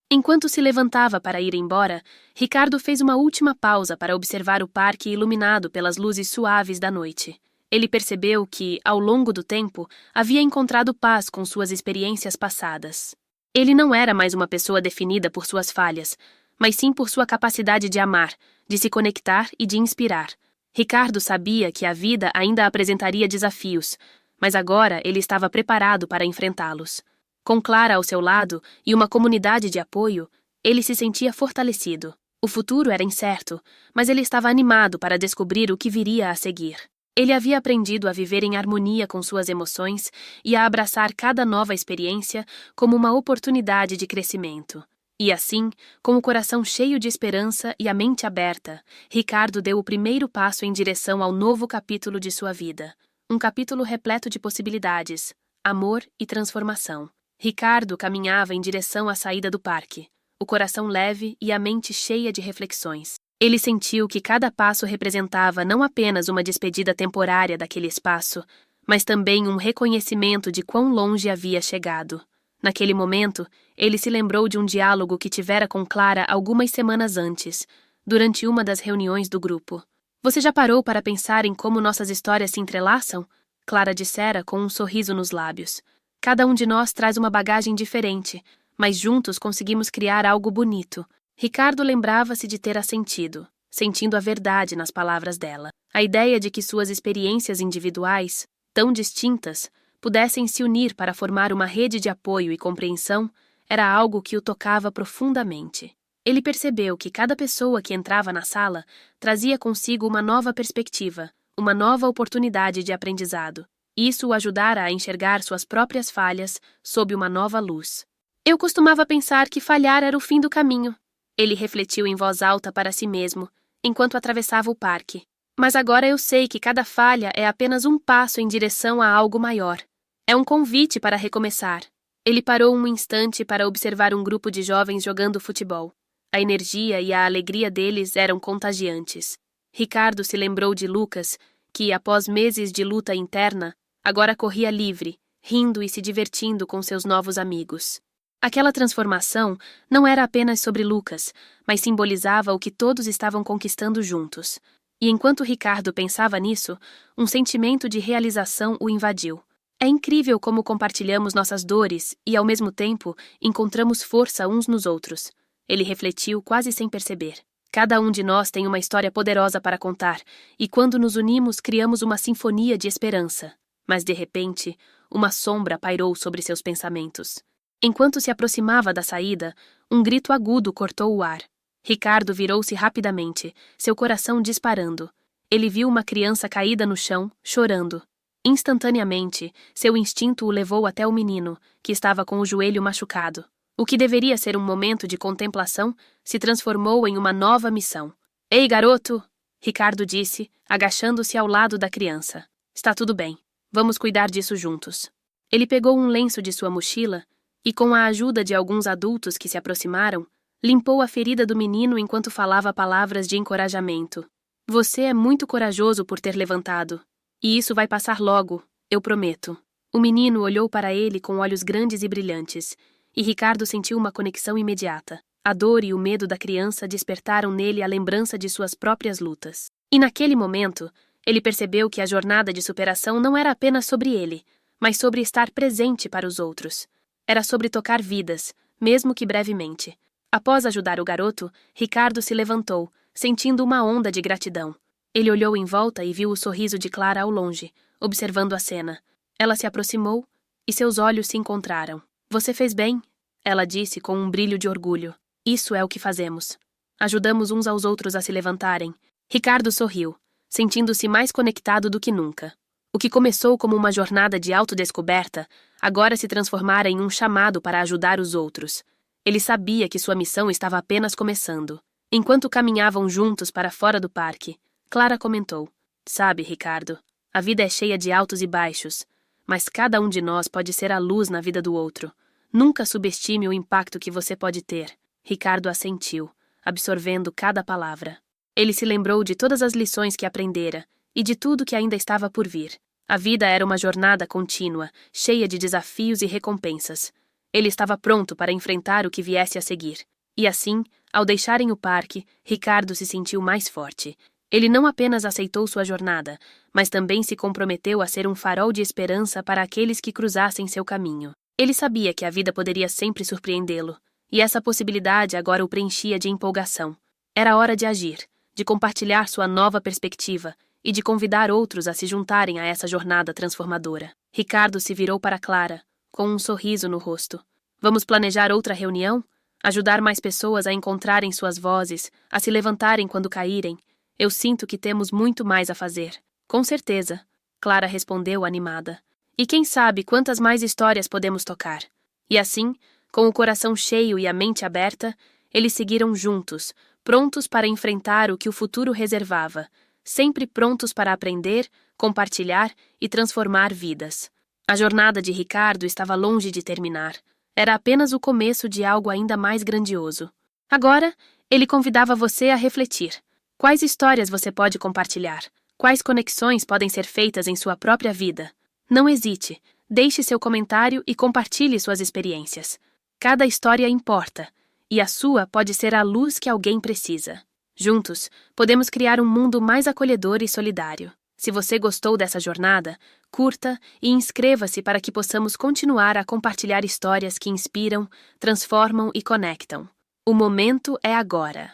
Enquanto se levantava para ir embora, Ricardo fez uma última pausa para observar o parque iluminado pelas luzes suaves da noite. Ele percebeu que, ao longo do tempo, havia encontrado paz com suas experiências passadas. Ele não era mais uma pessoa definida por suas falhas, mas sim por sua capacidade de amar, de se conectar e de inspirar. Ricardo sabia que a vida ainda apresentaria desafios, mas agora ele estava preparado para enfrentá-los. Com Clara ao seu lado e uma comunidade de apoio, ele se sentia fortalecido. O futuro era incerto, mas ele estava animado para descobrir o que viria a seguir. Ele havia aprendido a viver em harmonia com suas emoções e a abraçar cada nova experiência como uma oportunidade de crescimento. E assim, com o coração cheio de esperança e a mente aberta, Ricardo deu o primeiro passo em direção ao novo capítulo de sua vida. Um capítulo repleto de possibilidades, amor e transformação. Ricardo caminhava em direção à saída do parque, o coração leve e a mente cheia de reflexões. Ele sentiu que cada passo representava não apenas uma despedida temporária daquele espaço, mas também um reconhecimento de quão longe havia chegado. Naquele momento, ele se lembrou de um diálogo que tivera com Clara algumas semanas antes, durante uma das reuniões do grupo. Você já parou para pensar em como nossas histórias se entrelaçam? Clara dissera com um sorriso nos lábios. Cada um de nós traz uma bagagem diferente, mas juntos conseguimos criar algo bonito. Ricardo lembrava-se de ter assentido, sentindo a verdade nas palavras dela. A ideia de que suas experiências individuais, tão distintas, pudessem se unir para formar uma rede de apoio e compreensão era algo que o tocava profundamente. Ele percebeu que cada pessoa que entrava na sala trazia consigo uma nova perspectiva, uma nova oportunidade de aprendizado. Isso o ajudara a enxergar suas próprias falhas sob uma nova luz. Eu costumava pensar que falhar era o fim do caminho. Ele refletiu em voz alta para si mesmo, enquanto atravessava o parque. Mas agora eu sei que cada falha é apenas um passo em direção a algo maior. É um convite para recomeçar. Ele parou um instante para observar um grupo de jovens jogando futebol. A energia e a alegria deles eram contagiantes. Ricardo se lembrou de Lucas, que, após meses de luta interna, agora corria livre, rindo e se divertindo com seus novos amigos. Aquela transformação não era apenas sobre Lucas, mas simbolizava o que todos estavam conquistando juntos. E enquanto Ricardo pensava nisso, um sentimento de realização o invadiu. É incrível como compartilhamos nossas dores e, ao mesmo tempo, encontramos força uns nos outros. Ele refletiu quase sem perceber. Cada um de nós tem uma história poderosa para contar, e quando nos unimos criamos uma sinfonia de esperança. Mas, de repente, uma sombra pairou sobre seus pensamentos. Enquanto se aproximava da saída, um grito agudo cortou o ar. Ricardo virou-se rapidamente, seu coração disparando. Ele viu uma criança caída no chão, chorando. Instantaneamente, seu instinto o levou até o menino, que estava com o joelho machucado. O que deveria ser um momento de contemplação se transformou em uma nova missão. Ei, garoto! Ricardo disse, agachando-se ao lado da criança. Está tudo bem. Vamos cuidar disso juntos. Ele pegou um lenço de sua mochila e, com a ajuda de alguns adultos que se aproximaram, limpou a ferida do menino enquanto falava palavras de encorajamento. Você é muito corajoso por ter levantado. E isso vai passar logo, eu prometo. O menino olhou para ele com olhos grandes e brilhantes, e Ricardo sentiu uma conexão imediata. A dor e o medo da criança despertaram nele a lembrança de suas próprias lutas. E naquele momento, ele percebeu que a jornada de superação não era apenas sobre ele, mas sobre estar presente para os outros. Era sobre tocar vidas, mesmo que brevemente. Após ajudar o garoto, Ricardo se levantou, sentindo uma onda de gratidão. Ele olhou em volta e viu o sorriso de Clara ao longe, observando a cena. Ela se aproximou e seus olhos se encontraram. Você fez bem, ela disse com um brilho de orgulho. Isso é o que fazemos. Ajudamos uns aos outros a se levantarem. Ricardo sorriu, sentindo-se mais conectado do que nunca. O que começou como uma jornada de autodescoberta, agora se transformara em um chamado para ajudar os outros. Ele sabia que sua missão estava apenas começando. Enquanto caminhavam juntos para fora do parque, Clara comentou: Sabe, Ricardo, a vida é cheia de altos e baixos, mas cada um de nós pode ser a luz na vida do outro. Nunca subestime o impacto que você pode ter. Ricardo assentiu, absorvendo cada palavra. Ele se lembrou de todas as lições que aprendera e de tudo que ainda estava por vir. A vida era uma jornada contínua, cheia de desafios e recompensas. Ele estava pronto para enfrentar o que viesse a seguir. E assim, ao deixarem o parque, Ricardo se sentiu mais forte. Ele não apenas aceitou sua jornada, mas também se comprometeu a ser um farol de esperança para aqueles que cruzassem seu caminho. Ele sabia que a vida poderia sempre surpreendê-lo, e essa possibilidade agora o preenchia de empolgação. Era hora de agir, de compartilhar sua nova perspectiva e de convidar outros a se juntarem a essa jornada transformadora. Ricardo se virou para Clara, com um sorriso no rosto. Vamos planejar outra reunião? Ajudar mais pessoas a encontrarem suas vozes, a se levantarem quando caírem. Eu sinto que temos muito mais a fazer. Com certeza, Clara respondeu animada. E quem sabe quantas mais histórias podemos tocar. E assim, com o coração cheio e a mente aberta, eles seguiram juntos, prontos para enfrentar o que o futuro reservava, sempre prontos para aprender, compartilhar e transformar vidas. A jornada de Ricardo estava longe de terminar. Era apenas o começo de algo ainda mais grandioso. Agora, ele convidava você a refletir. Quais histórias você pode compartilhar? Quais conexões podem ser feitas em sua própria vida? Não hesite. Deixe seu comentário e compartilhe suas experiências. Cada história importa, e a sua pode ser a luz que alguém precisa. Juntos, podemos criar um mundo mais acolhedor e solidário. Se você gostou dessa jornada, curta e inscreva-se para que possamos continuar a compartilhar histórias que inspiram, transformam e conectam. O momento é agora.